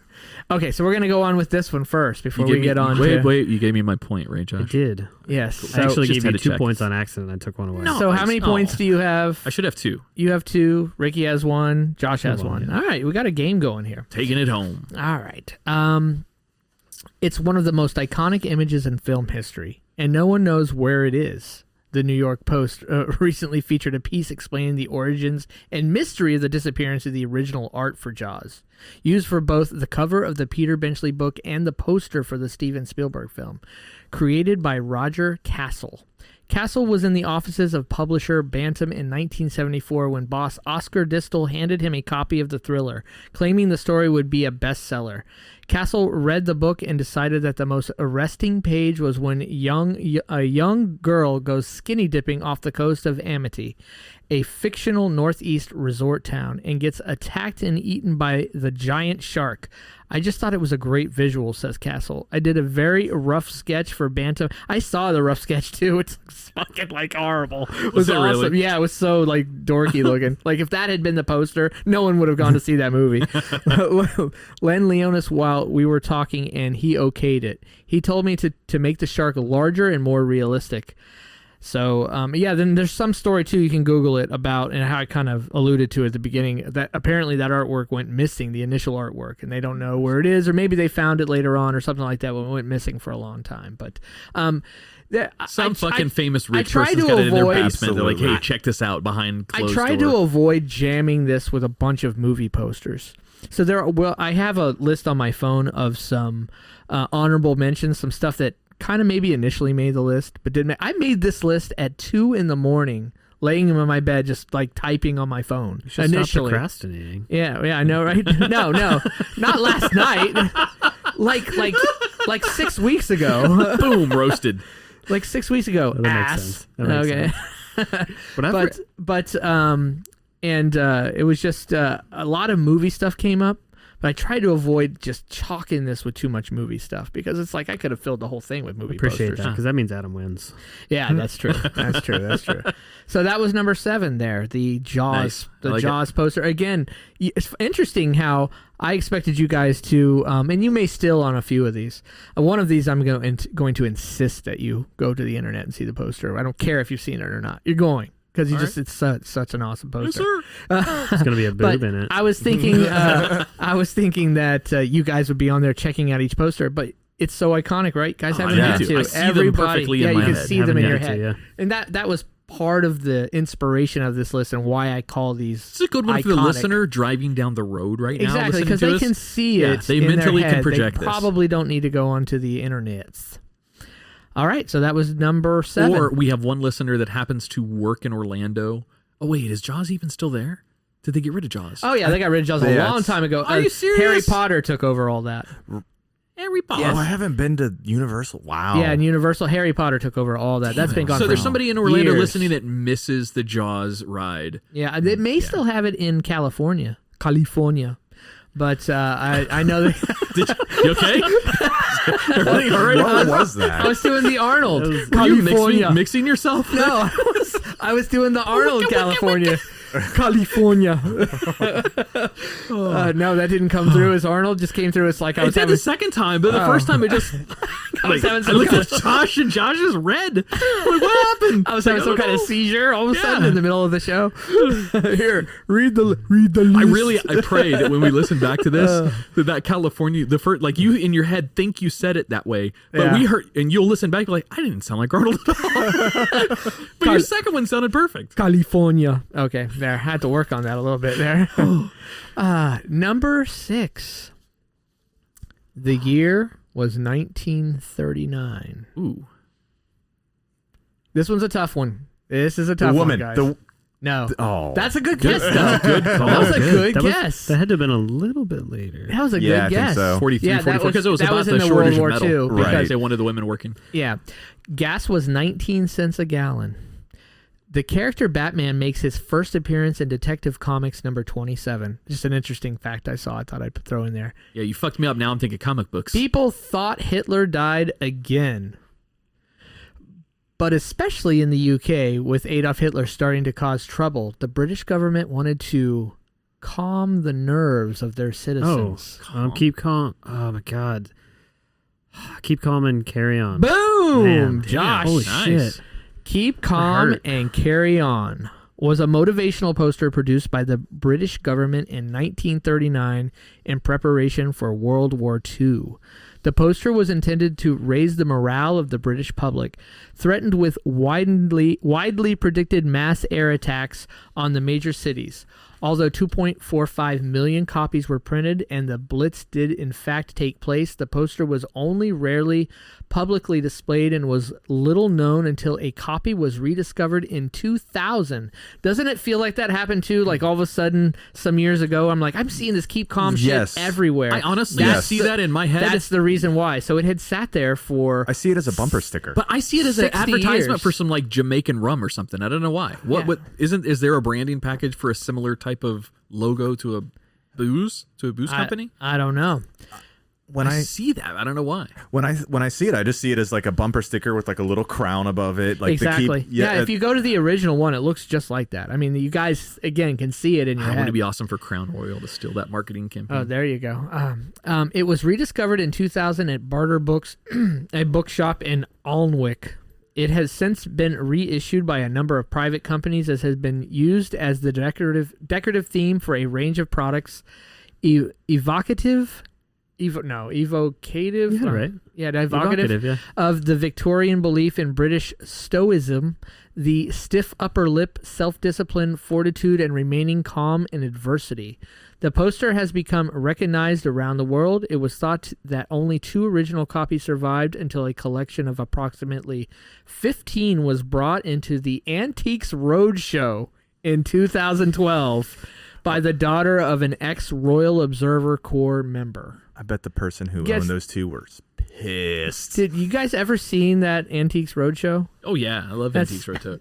Okay, so we're gonna go on with this one first before You we gave get me- on. Wait. You gave me my point, right, I Josh? did. Yes. I actually just gave you had to 2 check. points on accident. I took one away. No. So how many Oh. points do you have? I should have 2. You have 2. Ricky has 1. Josh has Come on, 1. yeah. All right, we got a game going here. Taking it home. All right. It's one of the most iconic images in film history, and no one knows where it is. The New York Post recently featured a piece explaining the origins and mystery of the disappearance of the original art for Jaws, used for both the cover of the Peter Benchley book and the poster for the Steven Spielberg film, created by Roger Castle. Castle was in the offices of publisher Bantam in 1974 when boss Oscar Distel handed him a copy of the thriller, claiming the story would be a bestseller. Castle read the book and decided that the most arresting page was when a young girl goes skinny dipping off the coast of Amity, a fictional northeast resort town, and gets attacked and eaten by the giant shark. I just thought it was a great visual, says Castle. I did a very rough sketch for Bantam. I saw the rough sketch too. It's fucking horrible. It was it awesome. really? Yeah, it was so dorky looking. If that had been the poster, no one would have gone to see that movie. Len Leonis, while we were talking, and he okayed it. He told me to make the shark larger and more realistic. So, then there's some story, too, you can Google it about, and how I kind of alluded to at the beginning, that apparently that artwork went missing, the initial artwork, and they don't know where it is, or maybe they found it later on or something like that when it went missing for a long time. But Famous rich try person's to got it in their avoid- basement. They're like, hey, Absolutely. check this out behind I closed tried door. to avoid jamming this with a bunch of movie posters. So I have a list on my phone of some honorable mentions, some stuff that kind of maybe initially made the list, but didn't. I made this list at 2 a.m, laying in my bed, just typing on my phone. You should Initially, stop procrastinating. yeah, I know, right? No, not last night. Like 6 weeks ago. Boom, roasted. Like 6 weeks ago. Well, that makes ass. sense. That makes Okay. But It was just a lot of movie stuff came up, but I tried to avoid just chalking this with too much movie stuff because it's I could have filled the whole thing with movie appreciate posters. that because that means Adam wins. Yeah, that's true. That's true. So that was number 7 there, the Jaws, Nice. I like Jaws poster. Again, it's interesting how I expected you guys to, and you may still on a few of these. One of these I'm going to insist that you go to the internet and see the poster. I don't care if you've seen it or not. You're going. Because it's such an awesome poster. It's gonna be a But boob in it. I was thinking, that you guys would be on there checking out each poster, but it's so iconic, right? Guys haven't yeah. had to. I see them Everybody, perfectly in yeah, my you can head. see them in Haven't your had head, to, yeah. and that was part of the inspiration of this list and why I call these. It's a good one for the iconic. listener driving down the road right now. Exactly, because because they can see Yeah, it. they in mentally their can head. project They this. probably don't need to go onto the internets. All right, so that was number 7. Or we have one listener that happens to work in Orlando. Oh, wait, is Jaws even still there? Did they get rid of Jaws? Oh yeah, they got rid of Jaws a Yeah, long it's- time ago. Are you serious? Harry Potter took over all that. Harry Potter. Yes. Oh, I haven't been to Universal. Wow. Yeah, and Universal Harry Potter took over all that. That's been gone. So for there's somebody in Orlando years. listening that misses the Jaws ride. Yeah, they may still have it in California, But I know that You okay? Everything all right? What was that? I was doing the Arnold. Were you California. mixing yourself? No, I was doing the Arnold, California. California. No, that didn't come through as Arnold. Just came through as like I It was did having. the second time, but the first time it just. was having I some looked kind at Josh, and Josh is red. Like, what happened? I was having Like, some kind of know. seizure all of a sudden Yeah. in the middle of the show. Here, read the list. I pray that when we listen back to this, that California, the first, like you in your head think you said it that way, but Yeah. we heard, and you'll listen back like, I didn't sound like Arnold at all. But your second one sounded perfect. California. Okay, there. I had to work on that a little bit there. Number 6. The year was 1939. Ooh, This one's a tough one. This is a tough woman. one, guys. No. Oh. That's a good guess, though. good call. That was a good That guess. That had to have been a little bit later. That was a Yeah, I good think guess. so. 43, Yeah, that 44, because it was that about was the in the shortage World of War metal. II. Right. Because they wanted the women working. Yeah. Gas was 19 cents a gallon. The character Batman makes his first appearance in Detective Comics number 27. Just an interesting fact I saw. I thought I'd throw in there. Yeah, you fucked me up. Now I'm thinking comic books. People thought Hitler died again. But especially in the UK, with Adolf Hitler starting to cause trouble, the British government wanted to calm the nerves of their citizens. Keep calm. Oh my God. Keep calm and carry on. Boom! Man, Josh. holy Nice. shit. Keep calm hurt. and carry on was a motivational poster produced by the British government in 1939 in preparation for World War II. The poster was intended to raise the morale of the British public, threatened with widely predicted mass air attacks on the major cities. Although 2.45 million copies were printed and the Blitz did in fact take place, the poster was only rarely publicly displayed and was little known until a copy was rediscovered in 2000. Doesn't it feel like that happened too? Like all of a sudden, some years ago, I'm like, I'm seeing this keep calm Yes. shit everywhere. I honestly Yes. see that in my head. That's the reason why. So it had sat there for I see it as a bumper sticker. But I see it as an 60 advertisement years. for some like Jamaican rum or something. I don't know why. What is there a branding package for a similar type of logo to a booze company? I don't know. when I I see that. I don't know why. when I see it, I just see it as like a bumper sticker with like a little crown above it. Like Exactly. To keep, Yeah, if you go to the original one, it looks just like that. I mean, you guys, again, can see it in your head. Wouldn't it be awesome for Crown Royal to steal that marketing campaign? Oh, there you go. It was rediscovered in 2000 at Barter Books, a bookshop in Alnwick. It has since been reissued by a number of private companies as has been used as the decorative theme for a range of products. Evocative. Yeah, right. Yeah, evocative Yeah. of the Victorian belief in British Stoicism, the stiff upper lip, self-discipline, fortitude, and remaining calm in adversity. The poster has become recognized around the world. It was thought that only 2 original copies survived until a collection of approximately 15 was brought into the Antiques Roadshow in 2012 by the daughter of an ex-Royal Observer Corps member. I bet the person who Guess- owned those 2 were pissed. Did you guys ever seen that Antiques Roadshow? Oh yeah, I love That's- Antiques Roadshow.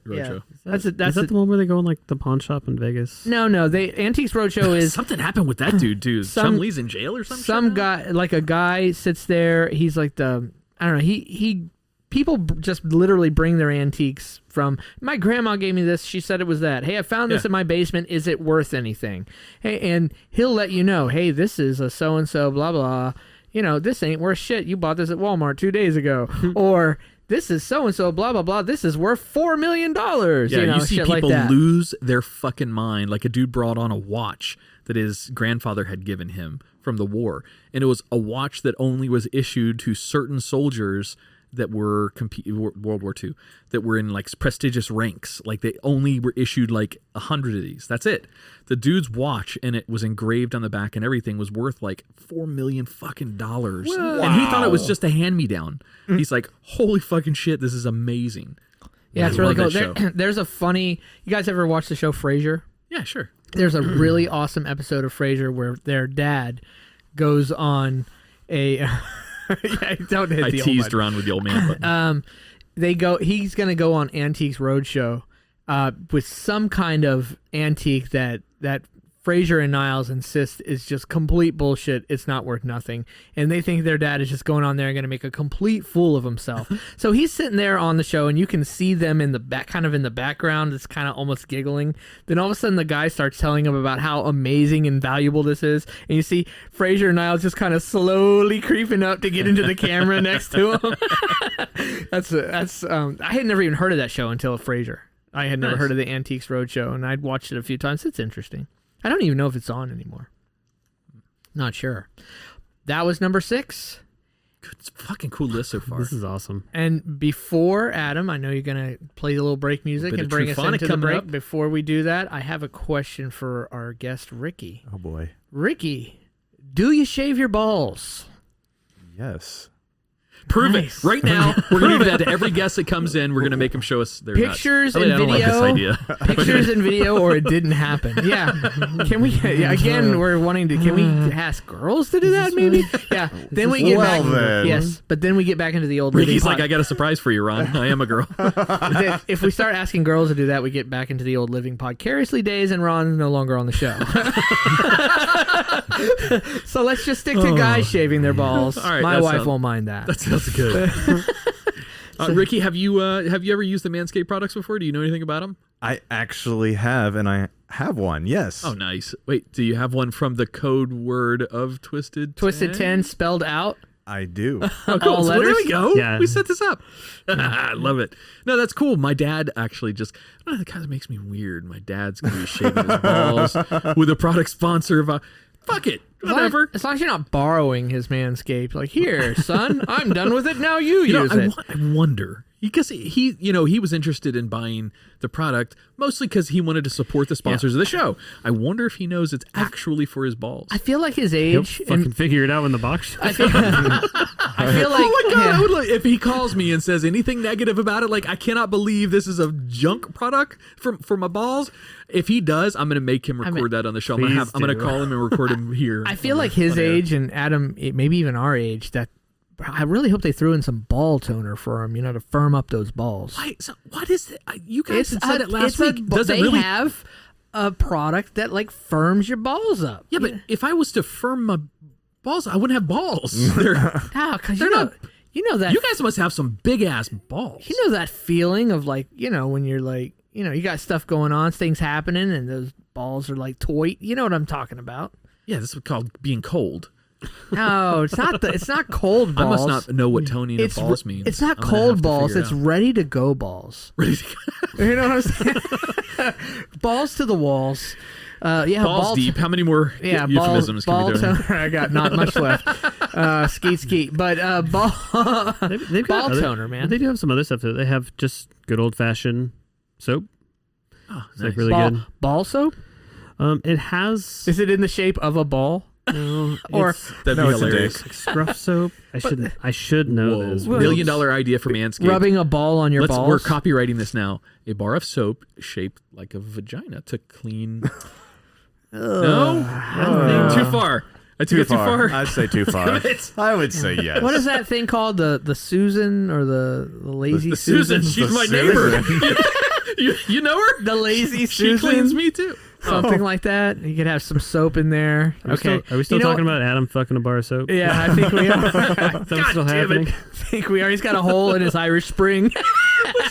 Yeah. Is that the one where they go in like the pawn shop in Vegas? No, Antiques Roadshow is Something happened with that dude too. Some- Lee's in jail or something. some guy, like a guy sits there. He's like I don't know. People just literally bring their antiques from. My grandma gave me this. She said it was that. Hey, I found this Yeah. in my basement. Is it worth anything? Hey, and he'll let you know. Hey, this is a so and so. Blah blah. You know, this ain't worth shit. You bought this at Walmart 2 days ago, or this is so and so. Blah blah blah. This is worth $4 million. Yeah, you know, see shit people like that. lose their fucking mind. Like a dude brought on a watch that his grandfather had given him from the war, and it was a watch that only was issued to certain soldiers that were World War II, that were in like prestigious ranks. Like they only were issued like 100 of these. That's it. The dude's watch, and it was engraved on the back and everything, was worth like $4 million fucking dollars. And he thought it was just a hand-me-down. He's like, holy fucking shit, this is amazing. Yeah, it's I really love cool. that show. There's a funny. You guys ever watch the show Frasier? Yeah, sure. There's a really awesome episode of Frasier where their dad goes on a. Yeah, don't hit I the old teased button. around with the old man button. He's gonna go on Antiques Roadshow with some kind of antique that Frasier and Niles insist is just complete bullshit. It's not worth nothing. And they think their dad is just going on there and going to make a complete fool of himself. So he's sitting there on the show, and you can see them in the back, kind of in the background. It's kind of almost giggling. Then all of a sudden, the guy starts telling him about how amazing and valuable this is. And you see Frasier and Niles just kind of slowly creeping up to get into the camera next to him. I had never even heard of that show until Frasier. I had never heard of the Antiques Roadshow, and I'd watched it a few times. It's interesting. I don't even know if it's on anymore. Not sure. That was number 6. It's a fucking cool list so far. This is awesome. And before, Adam, I know you're going to play a little break music and bring us into the break. Before we do that, I have a question for our guest, Ricky. Oh, boy. Ricky, do you shave your balls? Yes. Prove it right now. We're going to do that to every guest that comes in. We're going to make them show us their pictures nuts. and I don't video. like this idea. Pictures and video, or it didn't happen. Yeah. Can we? Yeah, again, we're wanting to. Can we ask girls to do that? Maybe. Yeah. Then we get back. Then. Yes, but then we get back into the old. Ricky's like, I got a surprise for you, Ron. I am a girl. If we start asking girls to do that, we get back into the old living podcarously days, and Ron's no longer on the show. So let's just stick to guys shaving their balls. All right, my wife won't mind that. That's good. Ricky, have you ever used the Manscaped products before? Do you know anything about them? I actually have, and I have one, yes. Oh, nice. Wait, do you have one from the code word of Twisted 10? Twisted 10 spelled out? I do. Oh, cool. So there we go. Yeah. We set this up. I love it. No, that's cool. My dad actually just, I don't know, that kind of makes me weird. My dad's going to be shaving his balls with a product sponsor of fuck it. Whatever. As long as you're not borrowing his Manscaped. Like, here, son, I'm done with it. Now you use it. I wonder. Because he was interested in buying the product mostly because he wanted to support the sponsors of the show. I wonder if he knows it's actually for his balls. I feel like his He'll age. fucking figure it out when the box. I feel like. Oh my god! I would if he calls me and says anything negative about it, like I cannot believe this is a junk product for my balls. If he does, I'm going to make him record that on the show. I'm going to call him and record him here. I feel like his age and Adam, maybe even our age, that I really hope they threw in some ball toner for him, to firm up those balls. What is it? You guys said it last week. They have a product that firms your balls up. Yeah, but if I was to firm my balls, I wouldn't have balls. Because you know that you guys must have some big ass balls. You know that feeling of when you're you got stuff going on, things happening, and those balls are toy. You know what I'm talking about? Yeah, this is called being cold. No, it's not. It's not cold balls. I must not know what toning of balls means. It's not cold balls. It's ready to go balls. Ready to go. You know what I'm saying? Balls to the walls. Balls deep. How many more euphemisms can we do? I got not much left. Skeet. But ball They've got ball toner, man. They do have some other stuff. They have just good old fashioned soap. Oh, it's nice. really good. Ball soap? It has. Is it in the shape of a ball? No, Or that'd be hilarious. Scruff soap. I should know this. $1 million idea for Manscaped. Rubbing a ball on your balls? We're copywriting this now. A bar of soap shaped like a vagina to clean. No? Too far. I took it too far. I'd say too far. I would say yes. What is that thing called? The Susan or the lazy the Susan? She's my neighbor. You know her? The lazy She Susan? cleans me too. Something like that. You could have some soap in there. Are we still talking about Adam fucking a bar of soap? Yeah, I think we are. That's still happening. I think we are. He's got a hole in his Irish Spring.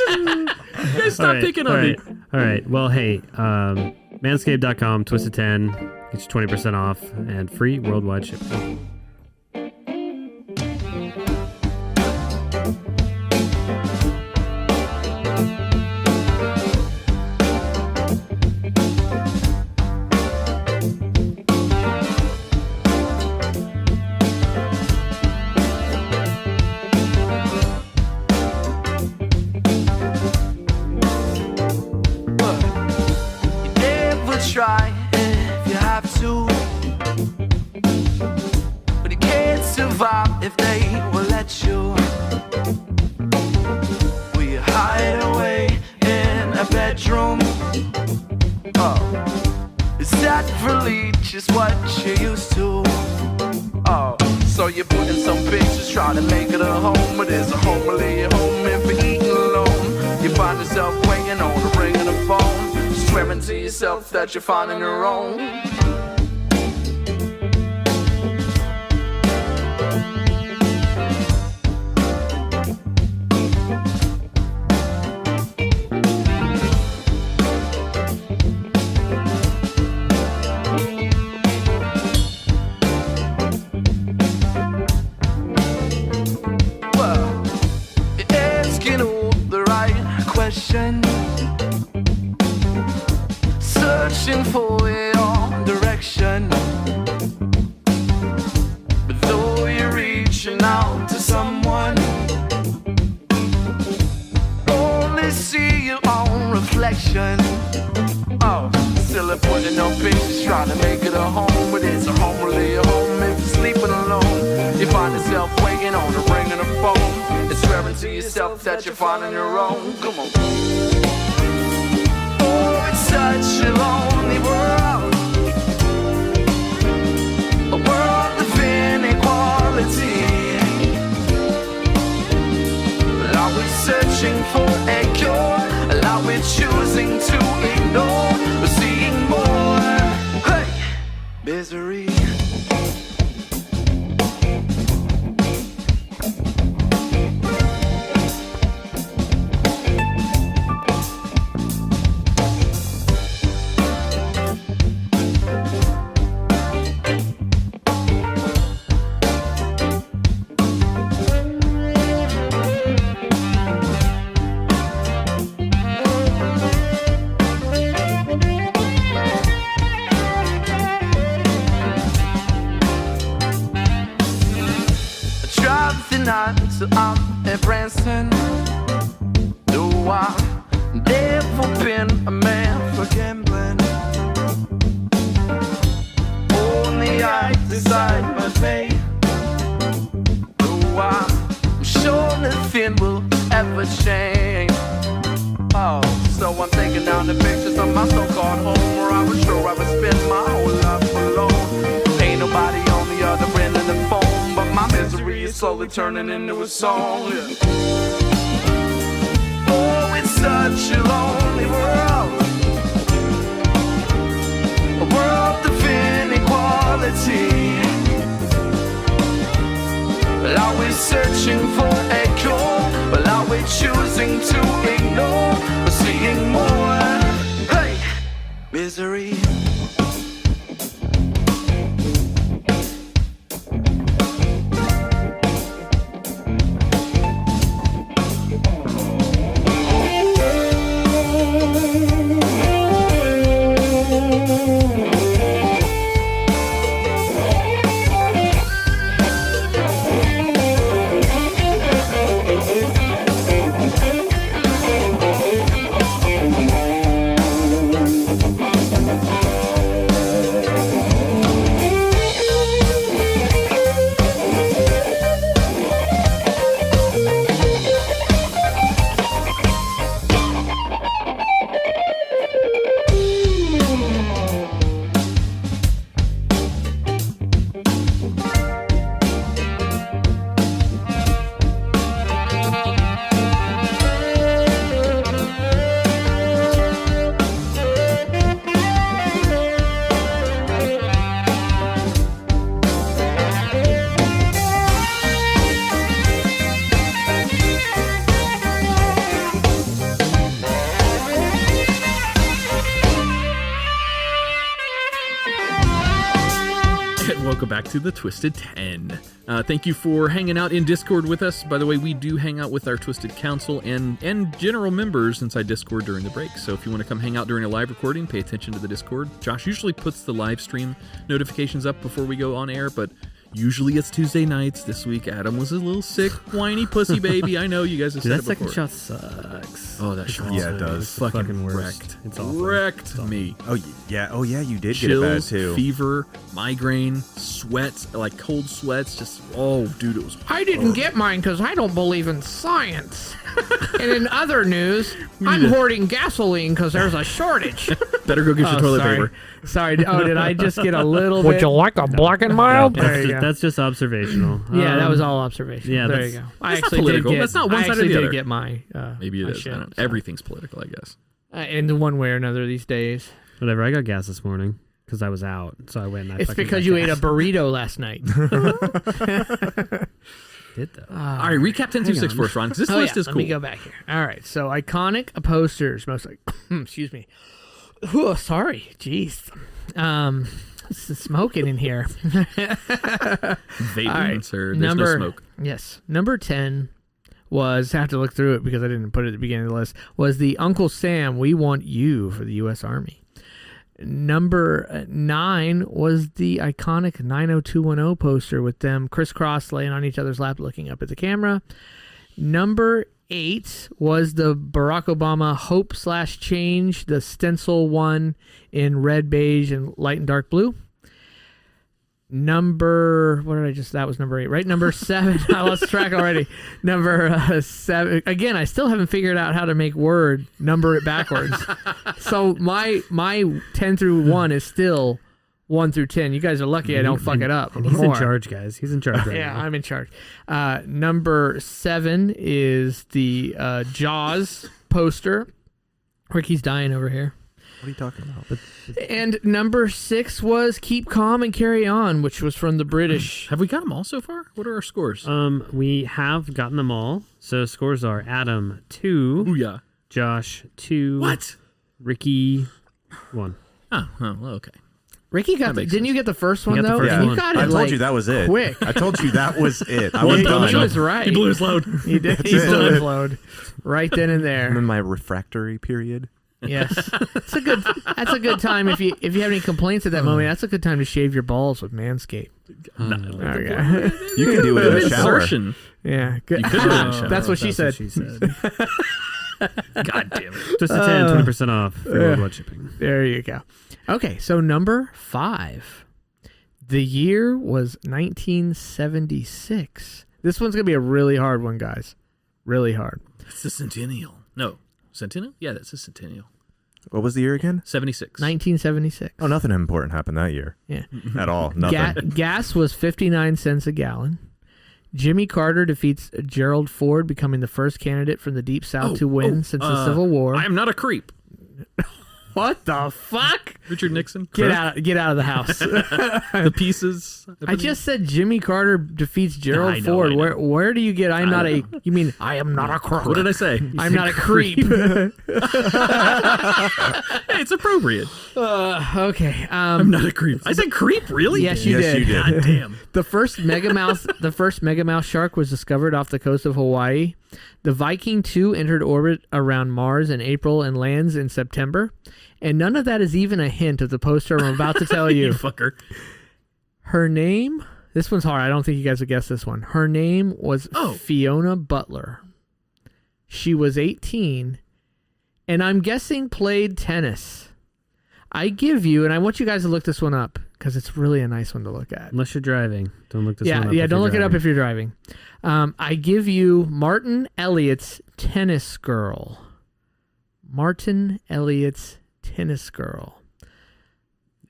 You guys stop picking on me. All right. Well, hey, manscaped.com, Twisted 10, get you 20% off and free worldwide shipping. Try if you have to, but you can't survive if they will let you. Will you hide away in a bedroom? Oh, is that really just what you used to? Oh, so you're putting some pictures trying to make it a home, but there's a home only a home if you're eating alone. You find yourself waiting on the ring of the phone. swearing to yourself that you're finding your own. Searching for your direction, but though you're reaching out to someone, only see your own reflection. Oh, still a putting on pictures, trying to make it a home, but it's a home really a home if you're sleeping alone. You find yourself waking on the ring of the phone, and swearing to yourself that you're finding your own. Come on. Such a lonely world, a world of inequality. Are we searching for a cure? Are we choosing to ignore? We're seeing more, hey, misery. So I'm a Branson. No, I've never been a man for gambling. Only I decide my fate. No, I'm sure nothing will ever change. Oh, so I'm taking down the pictures of my so-called home, where I was sure I would spend my whole life alone. Ain't nobody on the other end of the phone, but my misery is slowly turning into a song. Yeah. Oh, it's such a lonely world, a world of inequality. Are we searching for a cure? Well, are we choosing to ignore? We're seeing more, hey, misery. Welcome back to the Twisted 10. Thank you for hanging out in Discord with us. By the way, we do hang out with our Twisted Council and general members inside Discord during the break. So if you want to come hang out during a live recording, pay attention to the Discord. Josh usually puts the live stream notifications up before we go on air, but usually it's Tuesday nights. This week, Adam was a little sick, whiny pussy baby. I know you guys have said it before. That second shot sucks. Oh, that shot. Yeah, it does. Fucking worst. Wrecked. It's awful. Wrecked me. Oh yeah. Oh yeah. You did Chills, get it bad too. fever, migraine, sweats, like cold sweats. Just dude, it was. I didn't get mine because I don't believe in science. And in other news, I'm hoarding gasoline because there's a shortage. Better go get your toilet sorry. paper. Sorry. Oh, did I just get a little bit? Would you like a black and mild? That's just observational. Yeah, that was all observation. Yeah, there you go. I That's not actually political. did get. That's not one I side or actually the did other. get my. Maybe it my is. shit, I don't know. so. Everything's political, I guess. in one way or another these days. Whatever. I got gas this morning because I was out, so I went. And It's because you ate a burrito last night. Did though. All right, recap 1026 for us, Ron, because this list is cool. Let me go back here. All right, so iconic posters, most like, excuse me. Ooh, sorry, jeez. It's smoking in here. Vaping, right, sir. There's no smoke. Yes, number 10 was, I have to look through it because I didn't put it at the beginning of the list, was the Uncle Sam, We Want You for the U.S. Army. Number 9 was the iconic 90210 poster with them crisscross laying on each other's lap looking up at the camera. Number 8 was the Barack Obama Hope/Change, the stencil one in red, beige, and light and dark blue. That was number 8, right? Number 7, I lost track already. Number 7, again, I still haven't figured out how to make Word number it backwards. So my 10 through 1 is still 1 through 10. You guys are lucky I don't fuck it up. He's in charge, guys. He's in charge right now. I'm in charge. Number 7 is the Jaws poster. Ricky's dying over here. What are you talking about? And number 6 was Keep Calm and Carry On, which was from the British. Have we got them all so far? What are our scores? We have gotten them all. So scores are Adam 2, Booyah. Josh 2, What? Ricky 1. Oh, well, okay. Ricky got didn't you get the first one, got the though? first You one. got it I told you that was it. quick. I told you that was it. I was done. He was right. He blew his load. He did. He blew his load right then and I'm there. in my refractory period. Yes, that's a good time if you have any complaints at that moment. That's a good time to shave your balls with Manscaped. Okay. You can do it in the shower. Insertion. Yeah, good. You could do it in the shower. That's what she said. God damn it. Just a 10, 20% off for worldwide shipping. There you go. Okay, so number 5. The year was 1976. This one's going to be a really hard one, guys. Really hard. It's the centennial. No. Centennial? Yeah, that's a centennial. What was the year again? 76. 1976. Oh, nothing important happened that year. Yeah. At all. Nothing. Gas was 59 cents a gallon. Jimmy Carter defeats Gerald Ford, becoming the first candidate from the Deep South to win since the Civil War. I am not a creep. What the fuck? Richard Nixon. Get out of the house. The pieces. I just said Jimmy Carter defeats Gerald Ford. I know. Where do you get I mean I am not a crook. What did I say? I'm not a creep. Hey, it's appropriate. Okay. I'm not a creep. I said creep, really? Yes, you Yes, did. you did. God damn. The first megamouth shark was discovered off the coast of Hawaii. The Viking 2 entered orbit around Mars in April and lands in September. And none of that is even a hint of the poster I'm about to tell you. You fucker. Her name, this one's hard. I don't think you guys would guess this one. Her name was Fiona Butler. She was 18, and I'm guessing played tennis. I give you, and I want you guys to look this one up because it's really a nice one to look at. Unless you're driving. Don't look this one up. Yeah, don't look it up if you're driving. I give you Martin Elliott's Tennis Girl. Martin Elliott's Tennis Girl.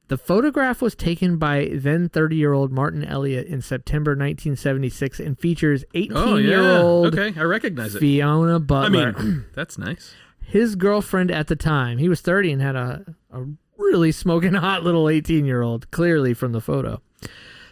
The photograph was taken by then 30-year-old Martin Elliott in September 1976 and features 18-year-old Okay, I recognize it. Fiona Butler. I mean, that's nice. His girlfriend at the time, he was 30 and had a really smoking hot little 18-year-old, clearly from the photo.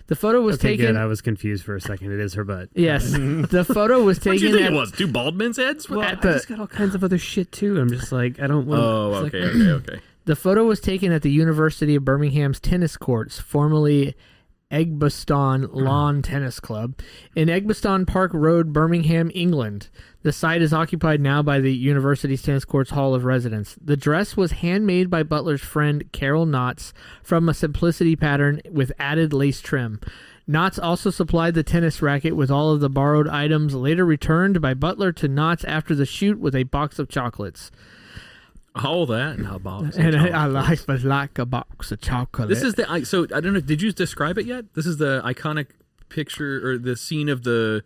The photo was taken... Good. I was confused for a second. It is her butt. Yes. The photo was taken... What do you think it was? 2 bald men's heads? Well, I just got all kinds of other shit, too. I'm just like, I don't want... Oh, okay. The photo was taken at the University of Birmingham's tennis courts, formerly Eggbaston Lawn Tennis Club, in Eggbaston Park Road, Birmingham, England. The site is occupied now by the university's tennis courts Hall of Residence. The dress was handmade by Butler's friend Carol Knotts from a simplicity pattern with added lace trim. Knotts also supplied the tennis racket with all of the borrowed items, later returned by Butler to Knotts after the shoot with a box of chocolates. All that and a box. And I like a box of chocolate. This is so I don't know. Did you describe it yet? This is the iconic picture or the scene of the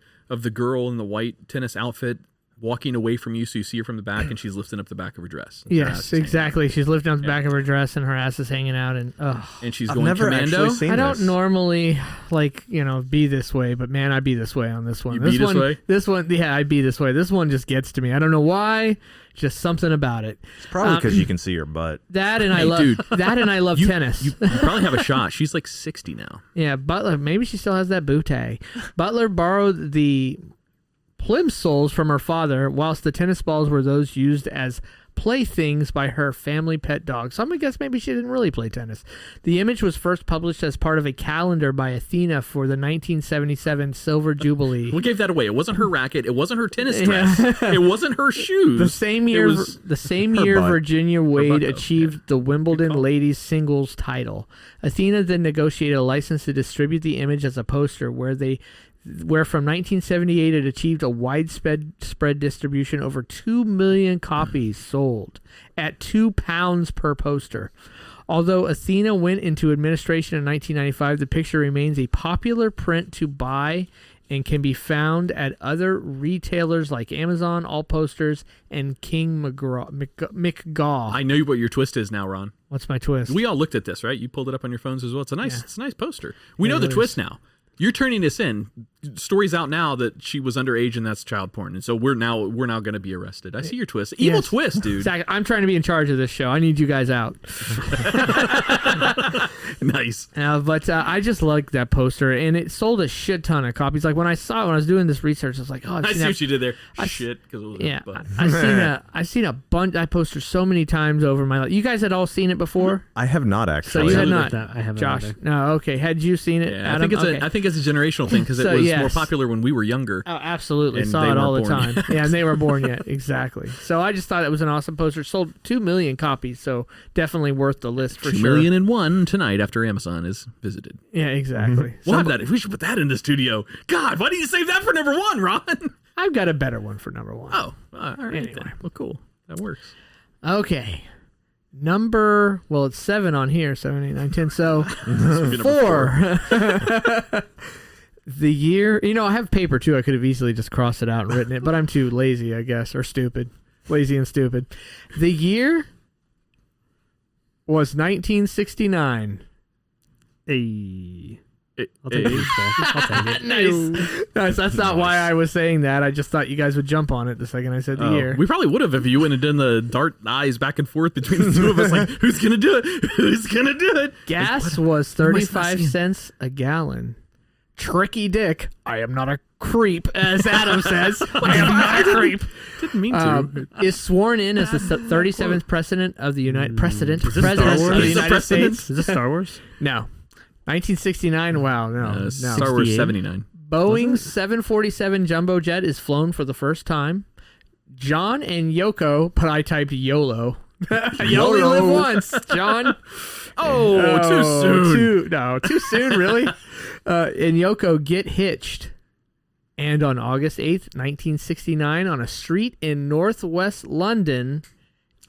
girl in the white tennis outfit walking away from you, so you see her from the back, and she's lifting up the back of her dress. Her ass Yes, is hanging exactly. She's lifting up the back of her dress, and her ass is hanging out, and out. And she's I've going never commando. actually seen I don't this. normally be this way, but man, I be this way on this one. You this be this one, way? This one, yeah, I be this way. This one just gets to me. I don't know why. Just something about it. It's probably because you can see her butt. That and I Hey, love dude, that, and I love tennis. You probably have a shot. She's like 60 now. Yeah, Butler. Maybe she still has that bootay. Butler borrowed the plimsolls from her father, whilst the tennis balls were those used as playthings by her family pet dog. So I'm gonna guess maybe she didn't really play tennis. The image was first published as part of a calendar by Athena for the 1977 Silver Jubilee. What gave that away? It wasn't her racket. It wasn't her tennis dress. It wasn't her shoes. The same year, was butt. Virginia Wade butt, achieved the Wimbledon ladies singles title. Athena then negotiated a license to distribute the image as a poster, where from 1978 it achieved a widespread distribution, over 2 million copies sold at £2 per poster. Although Athena went into administration in 1995, the picture remains a popular print to buy and can be found at other retailers like Amazon, All Posters, and King McGaw. I know what your twist is now, Ron. What's my twist? We all looked at this, right? You pulled it up on your phones as well. It's a nice poster. We It know the really twist is. now. You're turning this in. Stories out now that she was underage and that's child porn, and so we're now going to be arrested. I see your twist. Evil Yes. twist, dude. Zach, I'm trying to be in charge of this show. I need you guys out. Nice. But I just like that poster, and it sold a shit ton of copies. Like when I saw it, when I was doing this research, I was like, "Oh, I see what you did there. Shit, because it was yeah." a butt. I've seen a bunch. I poster so many times over my life. You guys had all seen it before, I have not so actually. you had Something not. like that. I haven't Josh, either. no, okay. Had you seen it? Yeah, Adam? I think it's a generational thing because it So, was yes. more popular when we were younger. Oh, absolutely. And Saw they it all the weren't born time. yet. Yeah, and they were born yet. Exactly. So I just thought it was an awesome poster. Sold 2 million copies, so definitely worth the list for 2 sure. million and one tonight after Amazon is visited. Yeah, exactly. We'll have that. We should put that in the studio. God, why didn't you save that for number one, Ron? I've got a better one for number one. Oh, all right Anyway. then. Well, cool. That works. Okay. It's 7 on here, 7, 8, 9, 10. So Number four. 4. The year, I have paper too. I could have easily just crossed it out and written it, but I'm too lazy, I guess, or stupid. Lazy and stupid. The year was 1969. Hey. I'll Hey. take it. I'll take it. Nice. That's not why I was saying that. I just thought you guys would jump on it the second I said the year. We probably would have if you wouldn't have done the dart eyes back and forth between the two of us. Like, who's gonna do it? Who's gonna do it? Gas was 35 cents a gallon. Tricky Dick, I am not a creep, as Adam says. I am not a creep. Didn't mean to. Is sworn in as the 37th president of the United President Is this Star of Wars? the Is this United precedent? States. Is this Star Wars? No, 1969. Wow, no. Star Wars 68. 79. Boeing's 747 jumbo jet is flown for the first time. John and Yoko, but I typed YOLO. You only live once, John. Oh, too soon. Too soon, really. And Yoko get hitched. And on August 8th, 1969, on a street in northwest London,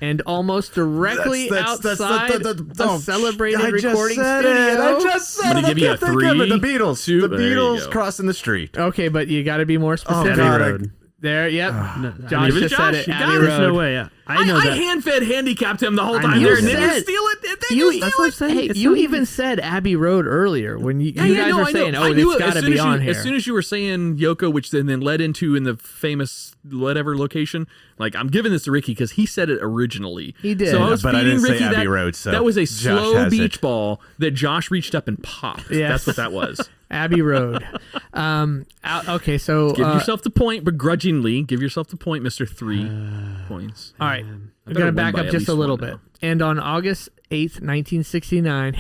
and almost directly outside a celebrated recording studio. I just said I'm it. gonna give you a Can't think of it. 3, The Beatles. 2, The there you Beatles go. crossing the street. Okay, but you got to be more Oh, specific. God. Road. There, yep. No, Josh Give it just Josh. said it. You got Abbey it. There's Road. no way. I know that. hand-fed handicapped him the whole I time know there, and then that. you steal it. That's what I'm saying. Hey, It's you not even said Abbey Road earlier when you guys no, were I know. saying, I "Oh, knew it's it got to as soon be as you- on here." As soon as you were saying Yoko, which then led into in the famous whatever location, like I'm giving this to Ricky because he said it originally. He did. So I was But I feeding didn't say Ricky Abbey that. Road, so that was a Josh slow has beach it. ball that Josh reached up and popped. Yes. That's what that was. Abbey Road. Okay, so Give yourself the point begrudgingly. Give yourself the point, Mr. 3 points. all right. I I'm better going to win back by up at just a least little one bit. now. And on August 8th, 1969,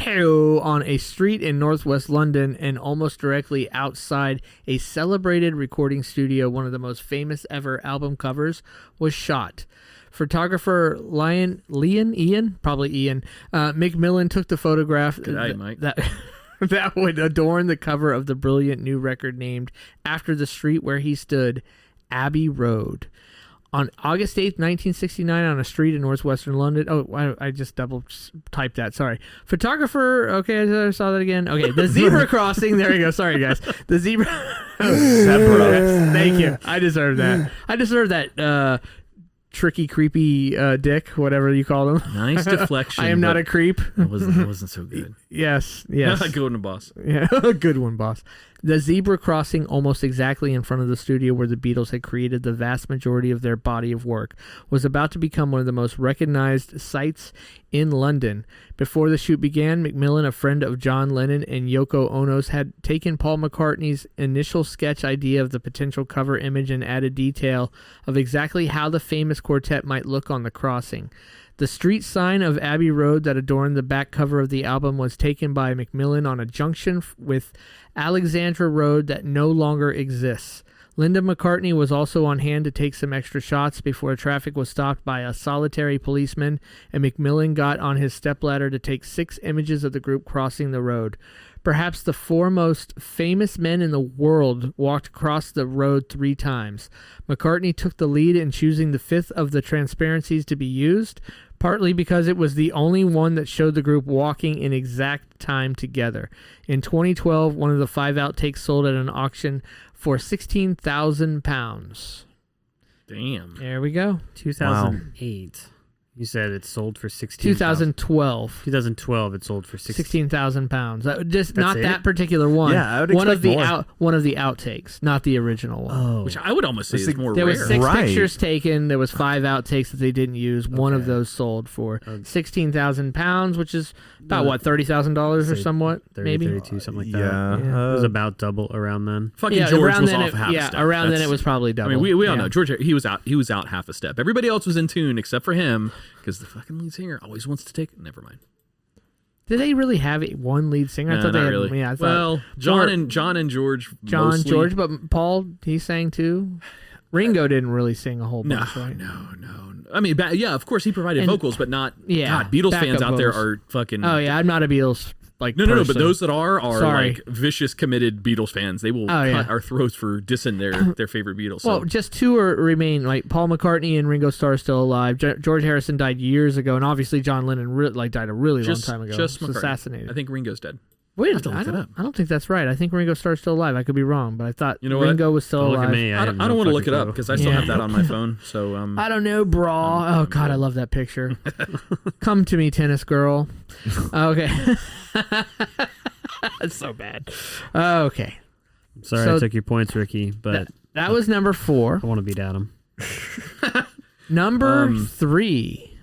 on a street in northwest London and almost directly outside a celebrated recording studio, one of the most famous ever album covers was shot. Photographer Ian McMillan took the photograph Good eye, Mike. that would adorn the cover of the brilliant new record named after the street where he stood, Abbey Road. On August 8th, 1969, on a street in northwestern London. Oh, I just double typed that. Sorry. Photographer. Okay, I saw that again. Okay, the zebra crossing. There you go. Sorry, guys. The zebra. Zebra. Thank you. I deserve that. I deserve that tricky, creepy dick, whatever you call them. Nice deflection. I am not a creep. It wasn't so good. Yes. Good one, boss. Yeah, good one, boss. The zebra crossing, almost exactly in front of the studio where the Beatles had created the vast majority of their body of work, was about to become one of the most recognized sights in London. Before the shoot began, Macmillan, a friend of John Lennon and Yoko Ono's, had taken Paul McCartney's initial sketch idea of the potential cover image and added detail of exactly how the famous quartet might look on the crossing. The street sign of Abbey Road that adorned the back cover of the album was taken by Macmillan on a junction with Alexandra Road that no longer exists. Linda McCartney was also on hand to take some extra shots before traffic was stopped by a solitary policeman, and Macmillan got on his stepladder to take 6 images of the group crossing the road. Perhaps the 4 most famous men in the world walked across the road 3 times. McCartney took the lead in choosing the 5th of the transparencies to be used, partly because it was the only one that showed the group walking in exact time together. In 2012, one of the 5 outtakes sold at an auction for £16,000. Damn. There we go. 2008. You said it sold for 16. 2012. 2012. It sold for 16,000 pounds. Just That's not it? that particular one. Yeah, I would one of expect the more. one of the outtakes, not the original one. Oh. Which I would almost say is more There rare. was 6 Right. pictures taken. There was 5 outtakes that they didn't use. One of Okay. those sold for 16,000 pounds, which is about what, $30,000 or Say somewhat, 30, maybe. 32, something like that. Yeah. It was about double around then. Fucking Yeah, George around was then off it, half a yeah, step. around then That's- it was probably double. I mean, we all Yeah. know George. He was out half a step. Everybody else was in tune except for him, because the fucking lead singer always wants to take it. Never mind. Did they really have one lead singer? I No, thought they not had. really. Yeah, I thought Well, John Or- and George. John, mostly. George, but Paul, he sang too. Ringo didn't really sing a whole No, bunch, right? no. I mean, yeah, of course he provided And- vocals, but not. Yeah, God, Beatles fans backup out there vocals. are fucking. Oh yeah, I'm not a Beatles No, but person. those that are Sorry. like vicious, committed Beatles fans. They will Oh, cut yeah. our throats for dissing their favorite Beatles. Well, So. just 2 remain. Like Paul McCartney and Ringo Starr are still alive. George Harrison died years ago, and obviously John Lennon died a really long time ago. Just He was McCartney. assassanated. I think Ringo's dead. Wait, have to look it up. I don't think that's right. I think Ringo Starr's still alive. I could be wrong, but I thought You know what? Ringo was still Don't look alive. at me. I have don't no want to look fucking it up clue. because I still Yeah. have that on my phone. So I don't know, brah. Oh God, I love that picture. Come to me, tennis girl. Okay, that's so bad. Okay, Sorry So I took your points, Ricky, but that was number 4. I want to beat Adam. Number 3.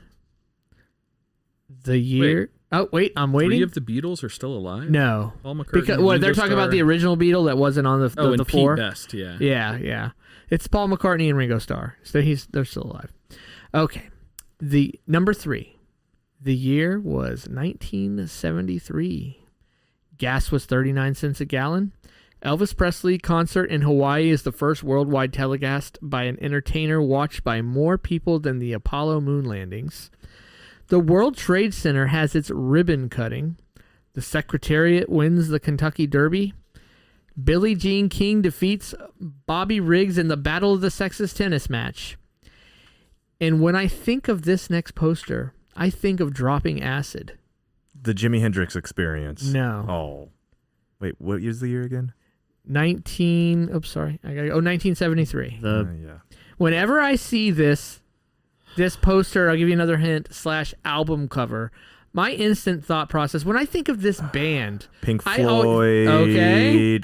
The year. Oh wait, I'm 3 waiting. of the Beatles are still alive. No, Paul McCartney. because what they're Ringo talking about Starr. the original Beatle that wasn't on the and the Pete 4. Best. Yeah. Yeah. It's Paul McCartney and Ringo Starr. So they're still alive. Okay. The number 3. The year was 1973. Gas was 39 cents a gallon. Elvis Presley concert in Hawaii is the first worldwide telecast by an entertainer watched by more people than the Apollo moon landings. The World Trade Center has its ribbon cutting. The Secretariat wins the Kentucky Derby. Billie Jean King defeats Bobby Riggs in the Battle of the Sexes tennis match. And when I think of this next poster, I think of dropping acid. The Jimi Hendrix Experience. No. Oh. Wait, what year's the year again? 1973. Yeah. Whenever I see this poster, I'll give you another hint, / album cover, my instant thought process, when I think of this band, Pink I Floyd. always- okay.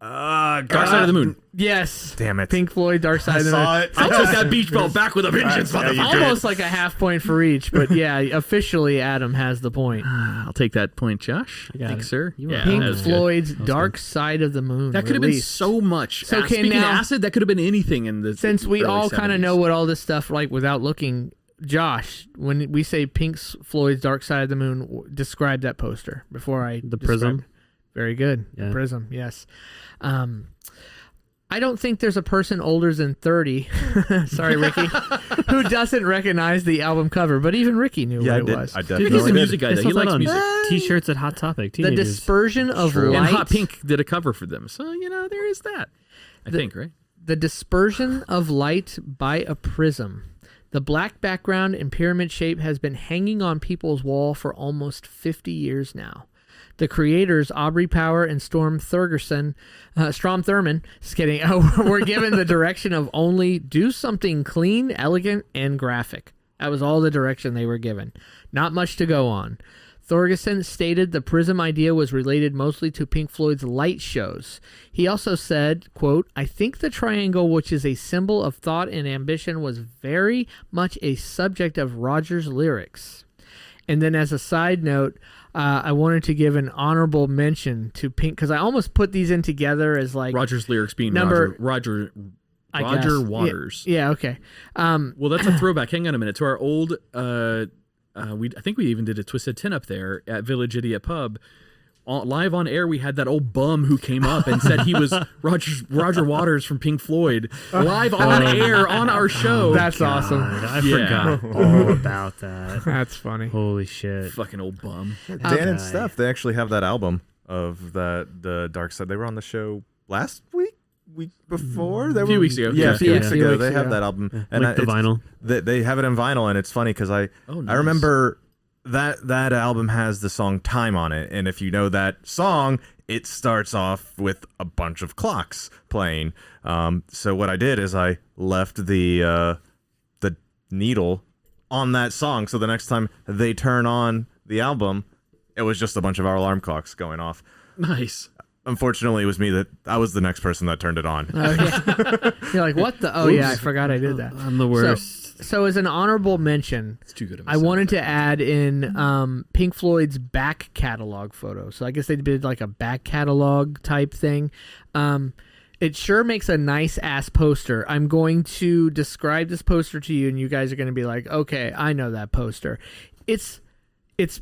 Dark Side of the Moon. yes. Damn it. Pink Floyd, Dark Side of the Moon. it. I took that beach ball back with a vengeance, Yeah, you motherfucker. did. Almost like a half point for each, but yeah, officially Adam has the point. I'll take that point, Josh. got Thanks, it. sir. You were Yeah, Pink that was good. Floyd's Dark Side of the Moon. That could have been released. so much. So can Speaking now- of acid, that could have been anything in the. Since we early all kind of 70s. know what all this stuff like without looking, Josh, when we say Pink Floyd's Dark Side of the Moon, describe that poster before I The describe Prism? it. Very good. Yeah. The Prism, yes. I don't think there's a person older than 30, sorry, Ricky, who doesn't recognize the album cover, but even Ricky knew Yeah, what I it did. was. I Dude, definitely he's a did. music guy. They Though. still He likes on music. T-shirts at Hot Topic. The Teenagers. dispersion of light. And Hot Pink did a cover for them, so you know there is that. I think, right? The dispersion of light by a prism. The black background and pyramid shape has been hanging on people's wall for almost 50 years now. The creators, Aubrey Power and Strom Thurman, just kidding, were given the direction of only do something clean, elegant, and graphic. That was all the direction they were given. Not much to go on. Thorgerson stated the prism idea was related mostly to Pink Floyd's light shows. He also said, quote, I think the triangle, which is a symbol of thought and ambition, was very much a subject of Roger's lyrics. And then as a side note, I wanted to give an honorable mention to Pink, because I almost put these in together as like... Roger's lyrics being Roger Waters. Yeah, okay. Well, that's a throwback. Hang on a minute. To our old... I think we even did a Twisted 10 up there at Village Idiot Pub. Live on air, we had that old bum who came up and said he was Roger Waters from Pink Floyd. Live on air on our show. That's awesome. I forgot all about that. That's funny. Holy shit. Fucking old bum. Dan and Steph, they actually have that album of the Dark Side. They were on the show last week before. A few weeks ago. Yeah, a few weeks ago. They have ago. that album. And Like the vinyl. They have it in vinyl, and it's funny because nice. I remember that album has the song Time on it, and if you know that song, it starts off with a bunch of clocks playing. So what I did is I left the needle on that song, so the next time they turn on the album, it was just a bunch of our alarm clocks going off. Nice. Unfortunately, it was me I was the next person that turned it on. Yeah. You're like, what the? Oh, yeah, I forgot I did that. I'm the worst. So as an honorable mention, It's too good of a I wanted to add in Pink Floyd's back catalog photo. So I guess they did like a back catalog type thing. It sure makes a nice ass poster. I'm going to describe this poster to you, and you guys are going to be like, okay, I know that poster. It's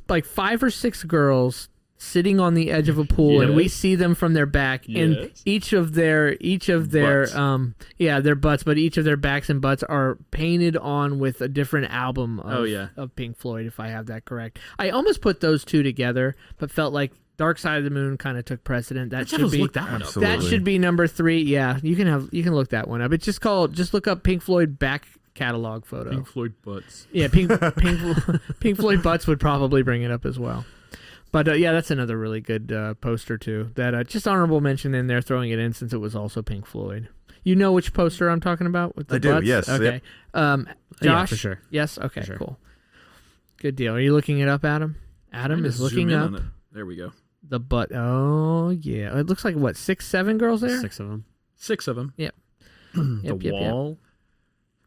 like 5 or 6 girls sitting on the edge of a pool, and we see them from their back, and each of their Butts. their butts, but each of their backs and butts are painted on with a different album of Pink Floyd, if I have that correct. I almost put those two together, but felt like Dark Side of the Moon kind of took precedent. That should be look that one up. Absolutely. that should be number 3. Yeah, you can look that one up. It's just look up Pink Floyd back catalog photo. Pink Floyd butts. Yeah, Pink Floyd butts would probably bring it up as well. But yeah, that's another really good poster too. That just honorable mention in there, throwing it in since it was also Pink Floyd. You know which poster I'm talking about with the I do, butts? yes, Okay. Josh? Yeah, for sure. Yes? Okay, sure. cool. Good deal. Are you looking it up, Adam? Adam is looking up There we go. the butt. Oh, yeah. It looks like, what, 6, 7 girls there? 6 of them. 6 of them. Yep. The Wall.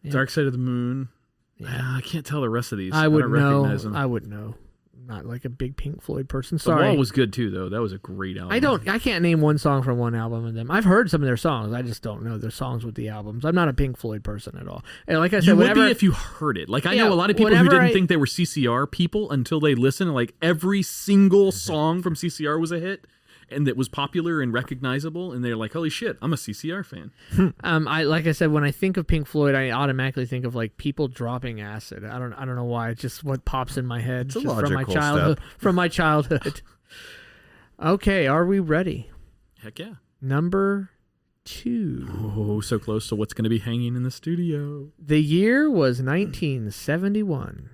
Yep. Dark Side of the Moon. Yeah. I can't tell the rest of these. I would don't know. recognize them. I would know. Not like a big Pink Floyd person. The Sorry. Wall was good too, though. That was a great album. I can't name one song from one album of them. I've heard some of their songs. I just don't know their songs with the albums. I'm not a Pink Floyd person at all. And like I said, You would whenever be if you heard it. Like I Yeah, know a lot of people who whenever didn't I- think they were CCR people until they listened. Like every single song from CCR was a hit, and that was popular and recognizable. And they're like, "Holy shit, I'm a CCR fan." I like I said, when I think of Pink Floyd, I automatically think of like people dropping acid. I don't know why. It's just what pops in my head It's a just from my logical childhood. From my childhood. Okay, are we ready? Heck yeah! Number 2. Oh, so close to what's going to be hanging in the studio. The year was 1971.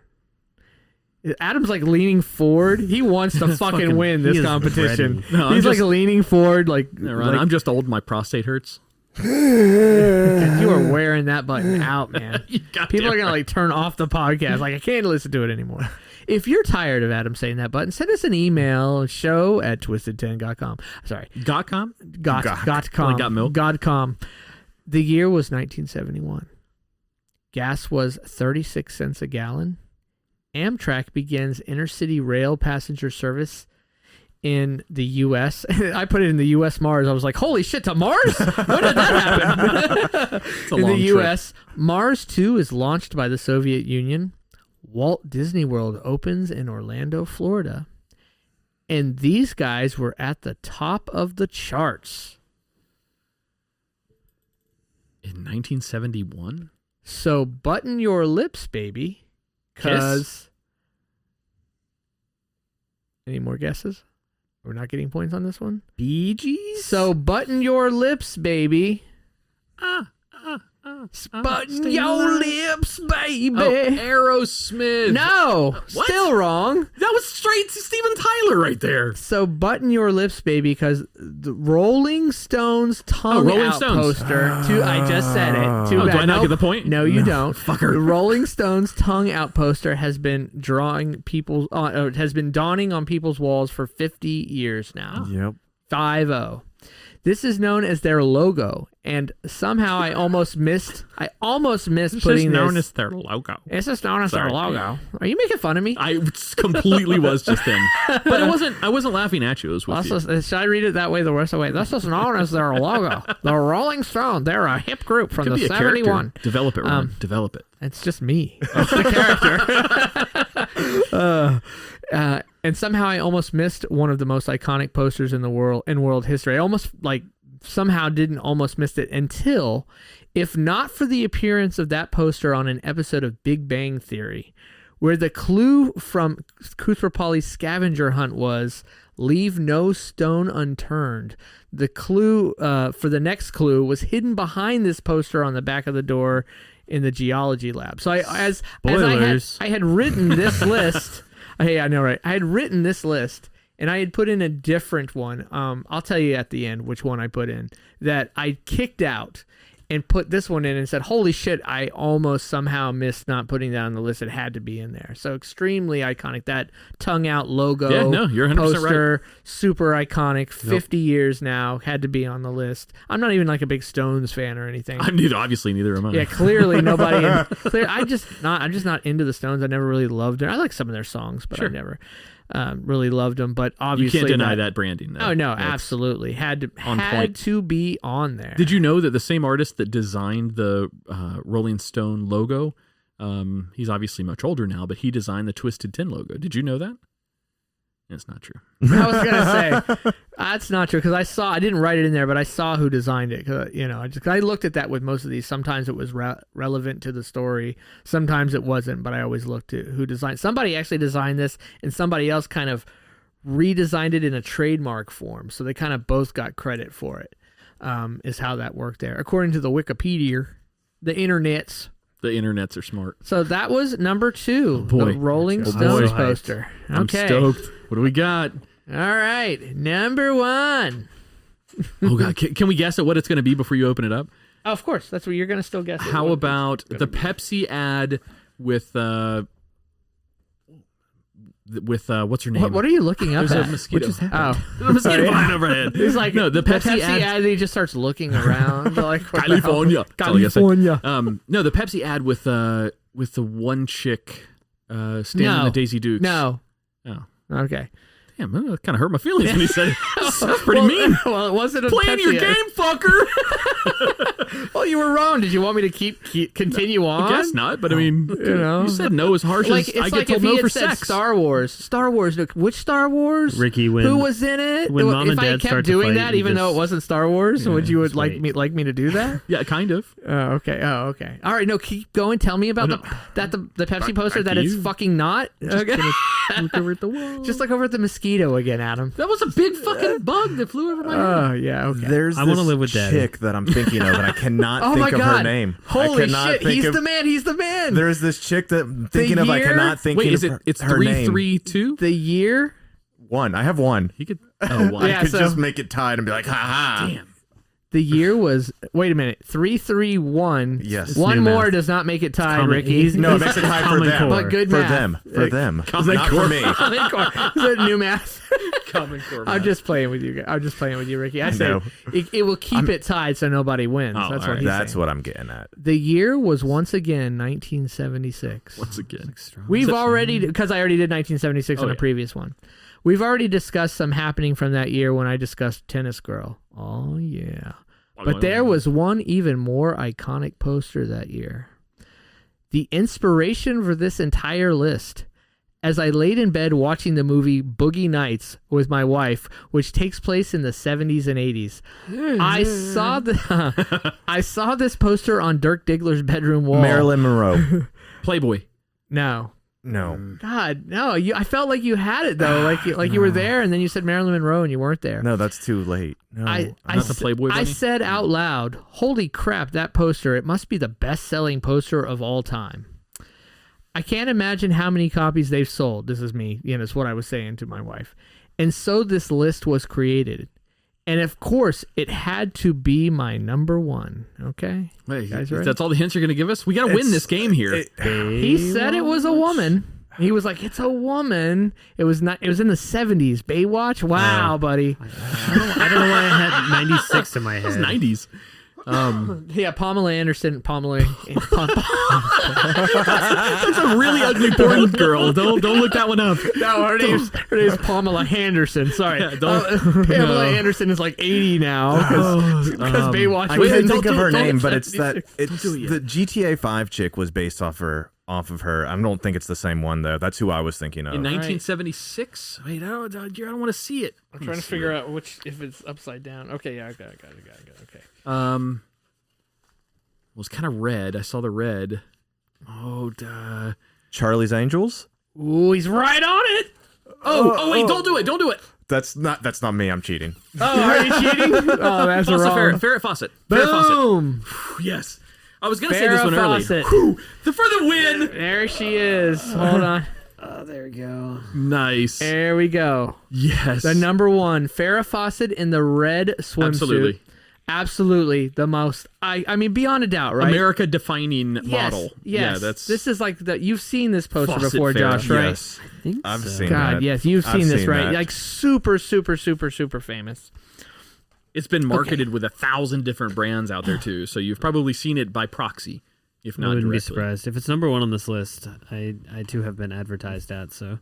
Adam's like leaning forward. He wants to fucking win this he is competition. ready. No, I'm He's like just- leaning forward, like, Ron, like I'm just old. My prostate hurts. you are wearing that button out, man. Goddamn People are gonna right. like turn off the podcast. Like I can't listen to it anymore. If you're tired of Adam saying that button, send us an email, show@twisted10.com. Sorry, Gotcom. Gotcom. Like got milk? Godcom. The year was 1971. Gas was 36 cents a gallon. Amtrak begins intercity rail passenger service in the U.S. I put it in the U.S. Mars. I was like, holy shit, to Mars? When did that happen? It's a In long the trip. U.S., Mars 2 is launched by the Soviet Union. Walt Disney World opens in Orlando, Florida. And these guys were at the top of the charts. In 1971. So button your lips, baby. Because... Any more guesses? We're not getting points on this one? Bee Gees? So button your lips, baby. Button your lips, baby. Oh, Aerosmith. No, What? still wrong. That was straight to Steven Tyler right there. So button your lips, baby, because the Rolling Stones tongue Rolling out Stones. poster. I just said it. Too Oh, bad. do I not Nope. get the point? No, you don't. Fucker. The Rolling Stones tongue out poster has been drawing people. Has been dawning on people's walls for 50 years now. Yep. 50. This is known as their logo, and somehow I almost missed putting this. as their logo. It's just known as their Sorry. logo. Are you making fun of me? I completely was just then, but I wasn't laughing at you. It was with you. Should I read it that way the rest of the way? This is known as their logo. The Rolling Stones. They're a hip group from Could the be a character. 71. Develop it, Ron. Develop it. It's just me. It's the character. And somehow I almost missed one of the most iconic posters in world history. I almost somehow didn't almost missed it until, if not for the appearance of that poster on an episode of Big Bang Theory, where the clue from Koothrappali's scavenger hunt was leave no stone unturned. The clue for the next clue was hidden behind this poster on the back of the door in the geology lab. So I had written this list. Hey, I know, right? I had written this list, and I had put in a different one. I'll tell you at the end which one I put in that I kicked out and put this one in and said, holy shit, I almost somehow missed not putting that on the list. It had to be in there. So extremely iconic. That tongue out logo, Yeah, no, you're 100% poster, super iconic, 50 years now, had to be on the list. I'm not even like a big Stones fan or anything. Obviously neither am I. Yeah, clearly nobody. I'm just not into the Stones. I never really loved them. I like some of their songs, but I never really loved them. But You obviously, can't deny that branding. Though. Oh no, That's absolutely had point. to be on there. Did you know that the same artist that designed the Rolling Stone logo, he's obviously much older now, but he designed the Twisted Tin logo. Did you know that? It's not true. I was gonna say that's not true because I didn't write it in there, but I saw who designed it. Cause, I looked at that with most of these. Sometimes it was relevant to the story, sometimes it wasn't. But I always looked at who designed. Somebody actually designed this, and somebody else kind of redesigned it in a trademark form. So they kind of both got credit for it. Is how that worked there, according to the Wikipedia, the internets. The internets are smart. So that was number 2, boy. the Rolling Oh, Stones boy. poster. I'm Okay. stoked. What do we got? All right. Number 1. Oh God, can we guess at what it's going to be before you open it up? Oh, of course. That's what you're going to still guess. How about the Pepsi ad with what's her name? What are you looking up There's at? a mosquito. Oh. The mosquito flying overhead. He's like, no, the Pepsi ad. ad, he just starts looking around. Like, what the hell? California. That's all I gotta say. California. No, the Pepsi ad with the one chick standing No. the Daisy Dukes. No. Oh. Okay. Damn, that kind of hurt my feelings when he said it. That's pretty mean. Well, it wasn't a Playing Pepsi your ad. game, fucker. Well, you were wrong. Did you want me to continue on? I guess not, but I mean, know. you said no as harsh Like, as it's I get like told if he no had for said sex. Star Wars. Look, which Star Wars? Ricky, when Who was in it? when Mom if and I Dad kept start to doing fight, that, you even though it just- wasn't Star Wars, would you just like wait. me to do that? Yeah, kind of. Okay. All right. No, keep going. Tell me about the Pepsi poster that it's you. fucking not. Okay. Look over at the wall. Just look over at the mosquito again, Adam. That was a big fucking bug that flew over my head. Oh yeah. Okay. There's I this wanna live with Daddy. chick that I'm thinking of, and I cannot Oh my think of God. her name. I Holy cannot shit! think He's of- the man. He's the man. There's this chick that I'm thinking of. I year? cannot think Wait, of is it? her, It's her name. 3-3-2. The year. One. I have one. He could. Oh, wow. Yeah, I could so- just make it tied and be like, ha ha. Damn. The year was. Wait a minute. 3-3-1. Yes. One new more math. does not make it tied, Common- Ricky. No, it makes it tied for Common them. Core. But good for math. them. For them. Common Not Core. for me. Is that new math? Common Core. I'm just playing with you. I'm just playing with you, Ricky. I say know. it will keep it tied so nobody wins. Oh, That's all what right. he's That's saying. what I'm getting at. The year was once again 1976. Once again. We've already, because I already did 1976 on Oh, a yeah. previous one. We've already discussed some happening from that year when I discussed Tennis Girl. Oh, yeah. But there was one even more iconic poster that year. The inspiration for this entire list, as I laid in bed watching the movie Boogie Nights with my wife, which takes place in the 70s and 80s, I saw this poster on Dirk Diggler's bedroom wall. Marilyn Monroe. No. No. No. God, no. I felt like you had it though, like you were there, and then you said Marilyn Monroe, and you weren't there. No, that's too late. No. Not the Playboy I bunny? said out loud, "Holy crap! That poster! It must be the best-selling poster of all time." I can't imagine how many copies they've sold. This is me. It's what I was saying to my wife. And so this list was created. And of course, it had to be my number one. Okay? Wait, Guys ready? that's all the hints you're going to give us? We got to win this game here. He said it was a woman. He was like, "It's a woman." It was not. It was in the 70s. Baywatch? Wow, buddy. I don't know why I had 96 in my head. It's 90s. Yeah, Pamela Anderson. That's a really ugly porn girl. Don't look that one up. No, her name's Pamela Henderson. Sorry. Yeah, Pamela Anderson is like 80 now because Baywatch. I was couldn't in think of her name, but it's it's the GTA 5 chick was based off of her. I don't think it's the same one though. That's who I was thinking of. In 1976? Wait, I don't want to see it. I'm trying to figure out if it's upside down. Okay, yeah, I got it. Okay. Was kind of red. I saw the red. Oh, duh. Charlie's Angels? Ooh, he's right on it. Oh, wait, don't do it. That's not me. I'm cheating. Oh, are you cheating? Oh, that's wrong. Farrah Fawcett. Farrah Fawcett. Boom. Yes. I was going to say this one early. Fawcett. For the win. There she is. Hold on. Oh, there we go. Nice. There we go. Yes. The number one, Farrah Fawcett in the red swimsuit. Absolutely the most. I mean, beyond a doubt, right? America defining model. Yes. Yeah, this is like that. You've seen this poster Fawcett before, Farrah. Josh, right? Yes. I think I've so. seen God, that. yes, you've I've seen this, seen right? that. Like super famous. It's been marketed with 1,000 different brands out there too, so you've probably seen it by proxy, if I not wouldn't directly. be surprised if it's number one on this list. I too have been advertised at. So,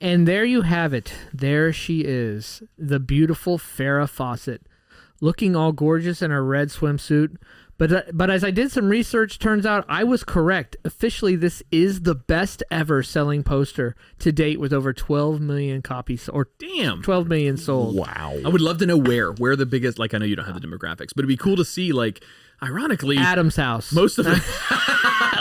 And there you have it. There she is, the beautiful Farrah Fawcett, looking all gorgeous in her red swimsuit. But as I did some research, turns out I was correct. Officially, this is the best ever selling poster to date with over 12 million copies, or Damn. 12 million sold. Wow. I would love to know where the biggest, like, I know you don't have the demographics, but it'd be cool to see, like, ironically, Adam's house. most of them,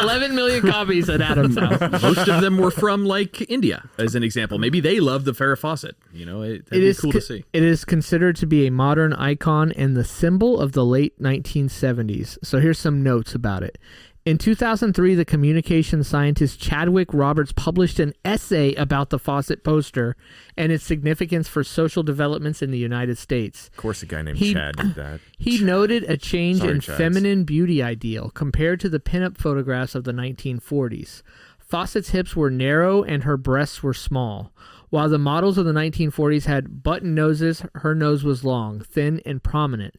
11 million copies at Adam's house. most of them were from, like, India, as an example. Maybe they love the Farrah Fawcett. That'd be cool to see. It is considered to be a modern icon and the symbol of the late 1970s. So here's some notes about it. In 2003, the communication scientist Chadwick Roberts published an essay about the Fawcett poster and its significance for social developments in the United States. Of course, a guy named He- Chad did that. He noted a change Sorry, in Chads. feminine beauty ideal compared to the pinup photographs of the 1940s. Fawcett's hips were narrow and her breasts were small. While the models of the 1940s had button noses, her nose was long, thin, and prominent.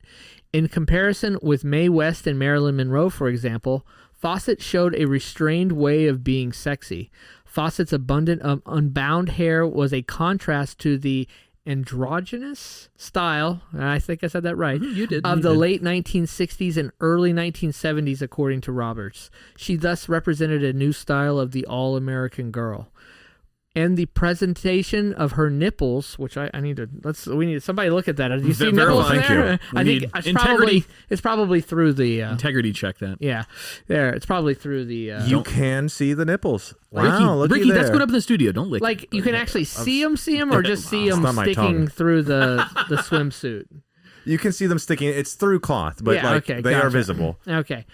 In comparison with Mae West and Marilyn Monroe, for example, Fawcett showed a restrained way of being sexy. Fawcett's abundant, unbound hair was a contrast to the androgynous style, and I think I said that right, You did. of You the did. late 1960s and early 1970s, according to Roberts. She thus represented a new style of the all-American girl. And the presentation of her nipples, which we need somebody to look at that. Do you see Verify. nipples in Thank there? you. I We think need it's probably through the Integrity check that. yeah, there. It's probably through the You can see the nipples. Wow, Ricky, looky Ricky, there. that's going up in the studio. Don't lick like it. you can actually see them, or just see It's them not my sticking tongue. through the swimsuit. You can see them sticking. It's through cloth, but Yeah, okay, they are gotcha. visible. Okay,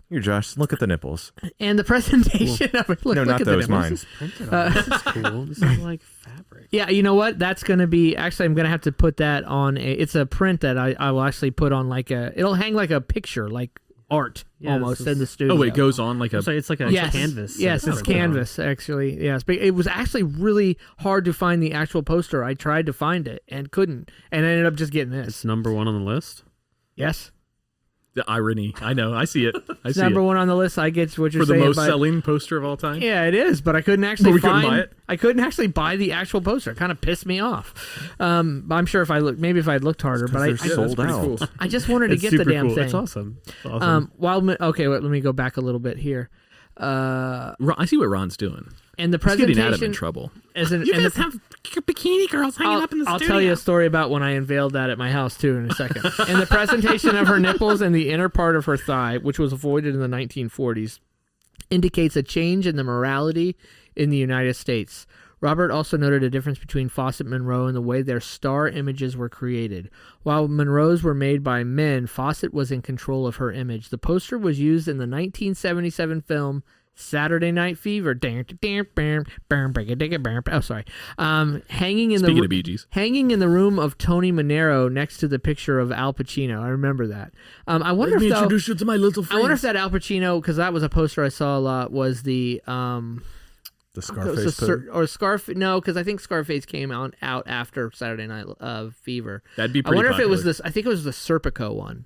Here, Josh, look at the nipples. and the presentation of it. Look, No, look not at the those, nipples. mine. This is printed on. This is cool. This is like fabric. Yeah, you know what? That's going to be... Actually, I'm going to have to put that on... It's a print that I will actually put on like a... It'll hang like a picture, like art, Yeah, almost, this in is- the studio. Oh, wait, it goes on like a... So it's like a Yes. canvas. Yes, That's it's what canvas, actually. Yes, but it was actually really hard to find the actual poster. I tried to find it and couldn't, and I ended up just getting It's this. number one on the list. Yes. The irony. I know. I see it. I see Number it. one on the list. I get what you're For the saying. most but- selling poster of all time? Yeah, it is, but I couldn't actually But we couldn't find. buy it? I couldn't actually buy the actual poster. It kind of pissed me off. I'm sure if I look, maybe if I'd looked harder, but They're I sold pretty out. cool. I just wanted to It's get the super damn cool. thing. It's awesome. It's awesome. Okay, wait, let me go back a little bit here. I see what Ron's doing. And the He's getting Adam in presentation trouble. is an, You and guys the, have bikini girls hanging up in the I'll studio. tell you a story about when I unveiled that at my house too in a second. And the presentation of her nipples and the inner part of her thigh, which was avoided in the 1940s, indicates a change in the morality in the United States. Robert also noted a difference between Fawcett and Monroe in the way their star images were created. While Monroe's were made by men, Fawcett was in control of her image. The poster was used in the 1977 film Saturday Night Fever. Oh, sorry. Hanging in Speaking of Bee Gees. hanging in the room of Tony Manero next to the picture of Al Pacino. I remember that. I wonder Let me if introduce you to my little friend. I wonder if that Al Pacino, because that was a poster I saw a lot, was the Scarface poster? or Scarface. No, because I think Scarface came out after Saturday Night Fever. That'd be I pretty wonder popular. if it was this. I think it was the Serpico one.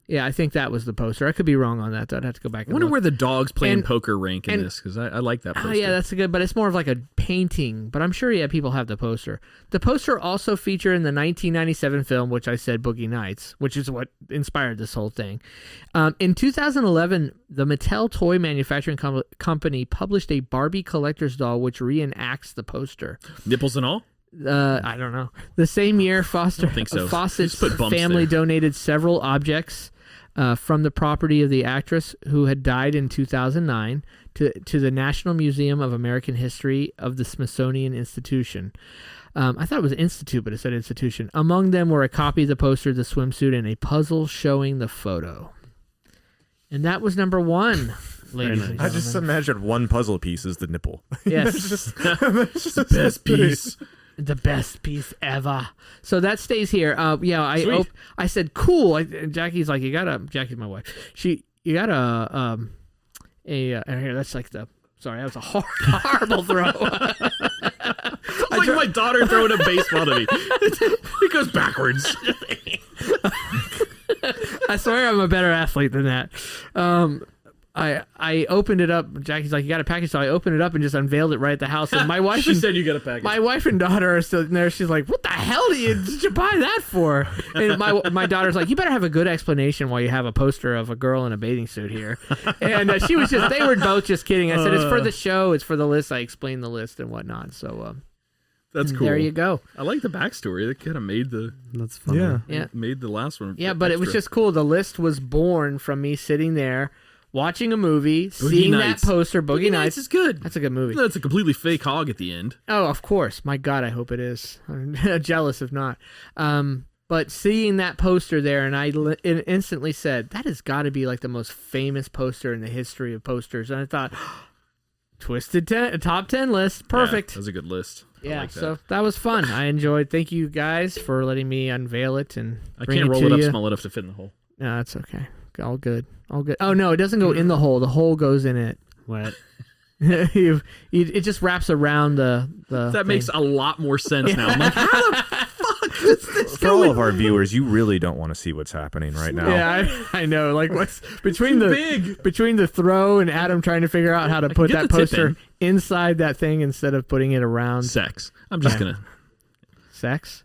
Yeah, I think that was the poster. I could be wrong on that. I'd have to go back I and wonder look. where the dogs playing And- poker rank in and- this, because I like that poster. Oh, yeah, that's a good, but it's more of like a painting. But I'm sure, people have the poster. The poster also featured in the 1997 film, which I said Boogie Nights, which is what inspired this whole thing. In 2011, the Mattel toy manufacturing company published a Barbie collector's doll, which reenacts the poster. Nipples and all? I don't know. The same year, think so. Fawcett's Just put bumps family there. donated several objects from the property of the actress who had died in 2009 to the National Museum of American History of the Smithsonian Institution. I thought it was Institute, but it said Institution. Among them were a copy of the poster, the swimsuit, and a puzzle showing the photo. And that was number one, ladies and I just gentlemen. imagined one puzzle piece is the nipple. Yes. It's just The best piece. The best piece ever. So that stays here. Sweet. I said cool. Jackie's like, Jackie's my wife. You got here. That's like sorry, that was a horrible throw. It's like my daughter throwing a baseball to me. It goes backwards. I swear I'm a better athlete than that. I opened it up. Jackie's like, you got a package, so I opened it up and just unveiled it right at the house. And my wife She said you got a package. My wife and daughter are still in there. She's like, "What the hell did you buy that for?" And my daughter's like, "You better have a good explanation why you have a poster of a girl in a bathing suit here." And they were both just kidding. I said, "It's for the show. It's for the list." I explained the list and whatnot. So That's cool. there you go. I like the backstory. That kind of made That's funny. Yeah. Yeah, made the last one. yeah, but it was extra. just cool. The list was born from me sitting there watching a movie, seeing Nights. that poster. Boogie Nights Nights is good. That's a good movie. That's a completely fake hog at the end. Oh, of course. My God, I hope it is. I'm jealous if not. But seeing that poster there, and I instantly said, that has got to be like the most famous poster in the history of posters. And I thought, Twisted top 10 list. Perfect. Yeah, that was a good list. I Yeah, like that. so that was fun. I enjoyed. Thank you guys for letting me unveil it and I bring can't roll to it up you. small enough to fit in the hole. No, that's okay. All good. All good. Oh no, it doesn't go in the hole. The hole goes in it. What? It just wraps around the That thing. makes a lot more sense now. I'm like, how the fuck does this For go all in? of our viewers, you really don't want to see what's happening right now. Yeah, I know. Like what's between Too the big. between the throw and Adam trying to figure out how to put get that the tip poster in. inside that thing instead of putting it around Sex. I'm just Yeah. gonna. sex.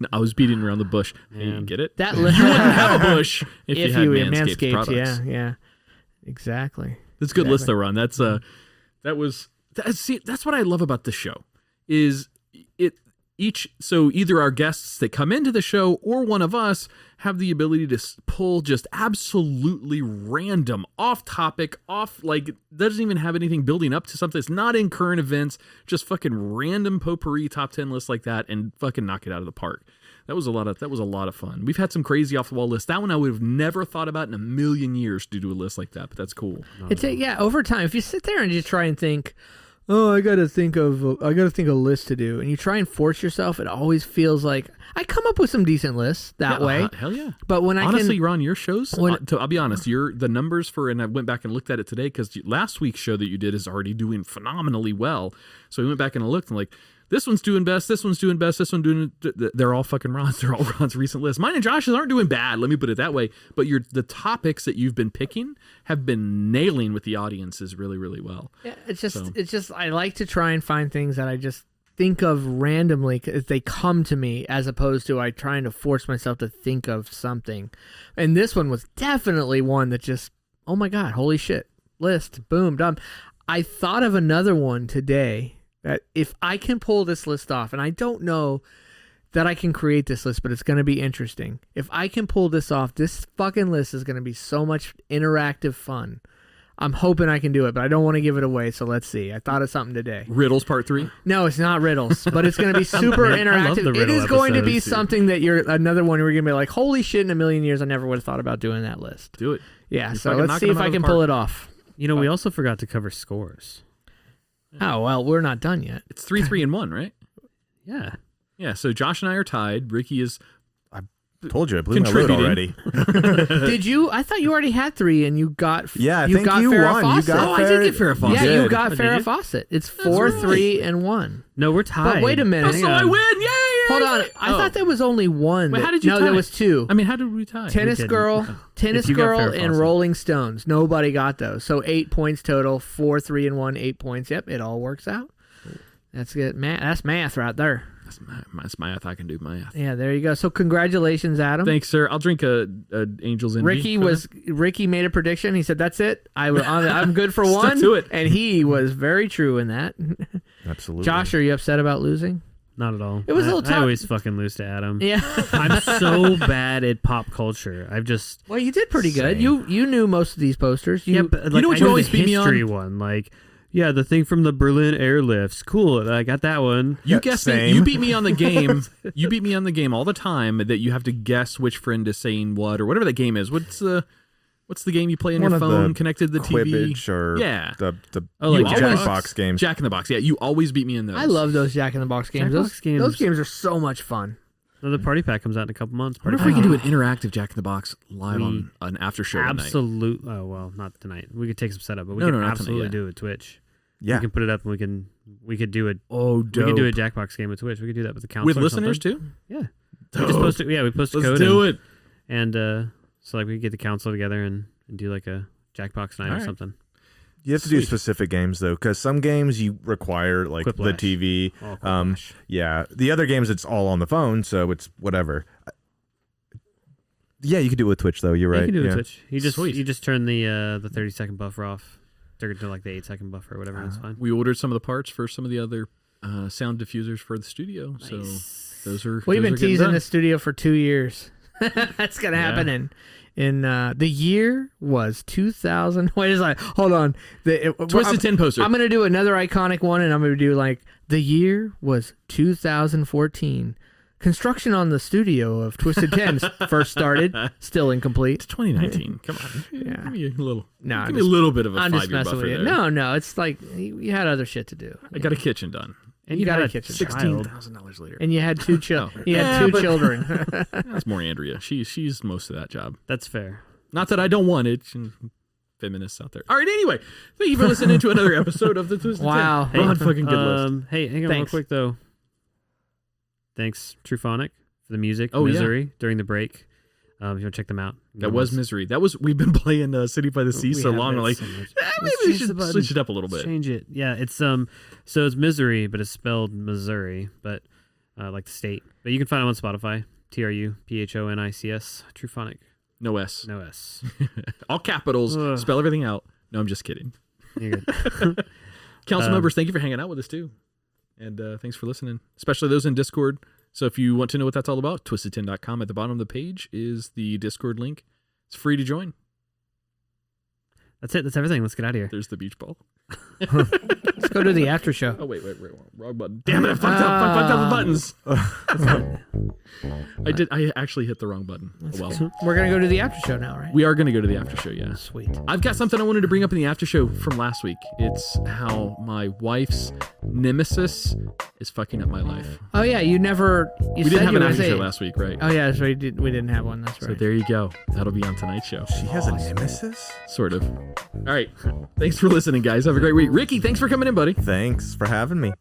No, I was beating around the bush. You Man. get it? That You wouldn't have a bush if you had Manscaped products. yeah, exactly. That's a good list Exactly. though, Ron. That's that's what I love about this show is so either our guests that come into the show or one of us have the ability to pull just absolutely random, off topic, doesn't even have anything building up to something. It's not in current events, just fucking random potpourri top 10 lists like that and fucking knock it out of the park. That was a lot of fun. We've had some crazy off the wall lists. That one I would have never thought about in a million years to do a list like that, but that's cool. Over time, if you sit there and you try and think, oh, I gotta think of a list to do, and you try and force yourself, it always feels like I come up with some decent lists that Yeah, way. Hell yeah. But when Honestly, Ron, your shows, when- I'll be honest, the numbers for, and I went back and looked at it today because last week's show that you did is already doing phenomenally well. So we went back and looked and like, this one's doing best, this one's doing best, this one doing, they're all fucking Ron's. They're all Ron's recent lists. Mine and Josh's aren't doing bad, let me put it that way. But the topics that you've been picking have been nailing with the audiences really, really well. Yeah, it's just I like to try and find things that I just think of randomly if they come to me, as opposed to I trying to force myself to think of something. And this one was definitely one that just, oh my God, holy shit, list, boom, done. I thought of another one today that if I can pull this list off, and I don't know that I can create this list, but it's going to be interesting. If I can pull this off, this fucking list is going to be so much interactive fun. I'm hoping I can do it, but I don't want to give it away, so let's see. I thought of something today. Riddles Part 3? No, it's not riddles, but it's going to be super Man, I love interactive. the It riddle is going to be episodes. something that you're another one where you're going to be like, holy shit, in a million years, I never would have thought about doing that list. Do it. Yeah, You're so fucking let's knocking see if them out I of the can park. pull it off. You know, we also forgot to cover scores. Oh, well, we're not done yet. It's 3-3-1, right? Yeah. Yeah, so Josh and I are tied. Ricky is... Told you, I blew my load Contributing. already. Did you? I thought you already had 3 and you got Yeah, I you think got you Farrah won. You Fawcett. got I did get Farrah Fawcett. Yeah, did. you got did Farrah you? Fawcett. It's 4, right. 3, and 1. No, we're tied. But wait a minute. So I win! Yay! Hold on. I thought there was only one. Wait, how did you No, tie? there was 2. I mean, how did we tie? Tennis didn't. Girl, If you got Farrah and Fawcett. Rolling Stones. Nobody got those. So 8 points total. 4, 3, and 1. 8 points. Yep, it all works out. That's good. That's math right there. That's math. I can do math. Yeah, there you go. So congratulations, Adam. Thanks, sir. I'll drink a Angel's Envy. Ricky made a prediction. He said, "That's it. I'm good for Stuck one." to it. And he was very true in that. Absolutely. Josh, are you upset about losing? Not at all. It was a little I tough. always fucking lose to Adam. Yeah. I'm so bad at pop culture. I've just Well, you did pretty good. Same. You knew most of these posters. yeah, but like, know what I you know always the beat me on? history one. Like, yeah, the thing from the Berlin airlifts. Cool. I got that one. You Yeah, guessed me. same. You beat me on the game. You beat me on the game all the time that you have to guess which friend is saying what or whatever that game is. What's the game you play on One your of phone the connected to the TV? Quidditch or Yeah. the Oh, like You always- Jackbox games. Jack in the Box. Yeah, you always beat me in those. I love those Jack in the Box games. Jack-in-the-Box games. Those games are so much fun. Another party pack comes out in a couple months. I wonder if Party we can pack. do an interactive Jack in the Box live on an after show tonight. Absolute. Oh well, not tonight. We could take some setup, but we No, can no, not tonight, absolutely yeah. do it with Twitch. Yeah. We can put it up, and we could do it. Oh, We could do a dope. Jackbox game with Twitch. We could do that with the council With or listeners something. too? Yeah. We just post it. Yeah, we post a Let's code. do and, it. And so like we could get the council together and do like a Jackbox night All or right. something. You have to do Sweet. specific games though, because some games you require like Quiplash. the TV. Oh, gosh. Yeah, the other games it's all on the phone, so it's whatever. Yeah, you could do it with Twitch though. You're right. You can do it yeah. with Twitch. Sweet. You just turn the 30-second buffer off. Turn it to like the 8-second buffer or whatever. And it's fine. We ordered some of the parts for some of the other sound diffusers for the studio. So those are. We've those been are getting teasing done. the studio for 2 years. That's gonna happen in the year was 2000. Wait, it's like hold on. Twisted 10 poster. I'm gonna do another iconic one, and I'm gonna do like the year was 2014. Construction on the studio of Twisted 10 first started, still incomplete. It's 2019. Come on. Yeah. Give me a little. No, give me a little bit of a I'm just 5-year messing buffer with you. there. No, it's like you had other shit to do. I got a kitchen done. And You got had a a kitchen. child. $16,000 later. And you had two children. You Yeah, had two but- children. That's more Andrea. She's most of that job. That's fair. Not that I don't want it. Feminists out there. All right. Anyway, thank you for listening to another episode of the Twisted Wow. 10. Ron fucking good list. Hey, hang on Thanks. real quick though. Thanks, Truphonic, for the music. Oh, yeah. Misery during the break. If you want to check them out. That was Misery. That was we've been playing City by the Sea so long. We're like, maybe we should switch it up a little bit. Change it. Yeah, it's so it's Misery, but it's spelled Missouri, but like the state. But you can find it on Spotify. TRUPHONICS. Truphonic. No S. No S. All capitals. Ugh. Spell everything out. No, I'm just kidding. You're good. Council members, thank you for hanging out with us too. And thanks for listening, especially those in Discord. So if you want to know what that's all about, twisted10.com. At the bottom of the page is the Discord link. It's free to join. That's it. That's everything. Let's get out of here. There's the beach ball. Let's go to the after show. Oh, wait. Wrong button. Damn it, I fucked up the buttons. I actually hit the wrong button. Oh, well. We're going to go to the after show now, right? We are going to go to the after show, yeah. Sweet. I've got something I wanted to bring up in the after show from last week. It's how my wife's nemesis is fucking up my life. Oh, yeah. You We didn't have an after show last week, right? Oh, yeah. That's right. We didn't have one. That's right. So there you go. That'll be on tonight's show. She has a nemesis? Sort of. All right. Thanks for listening, guys. Have a great week. Ricky, thanks for coming in, buddy. Thanks for having me.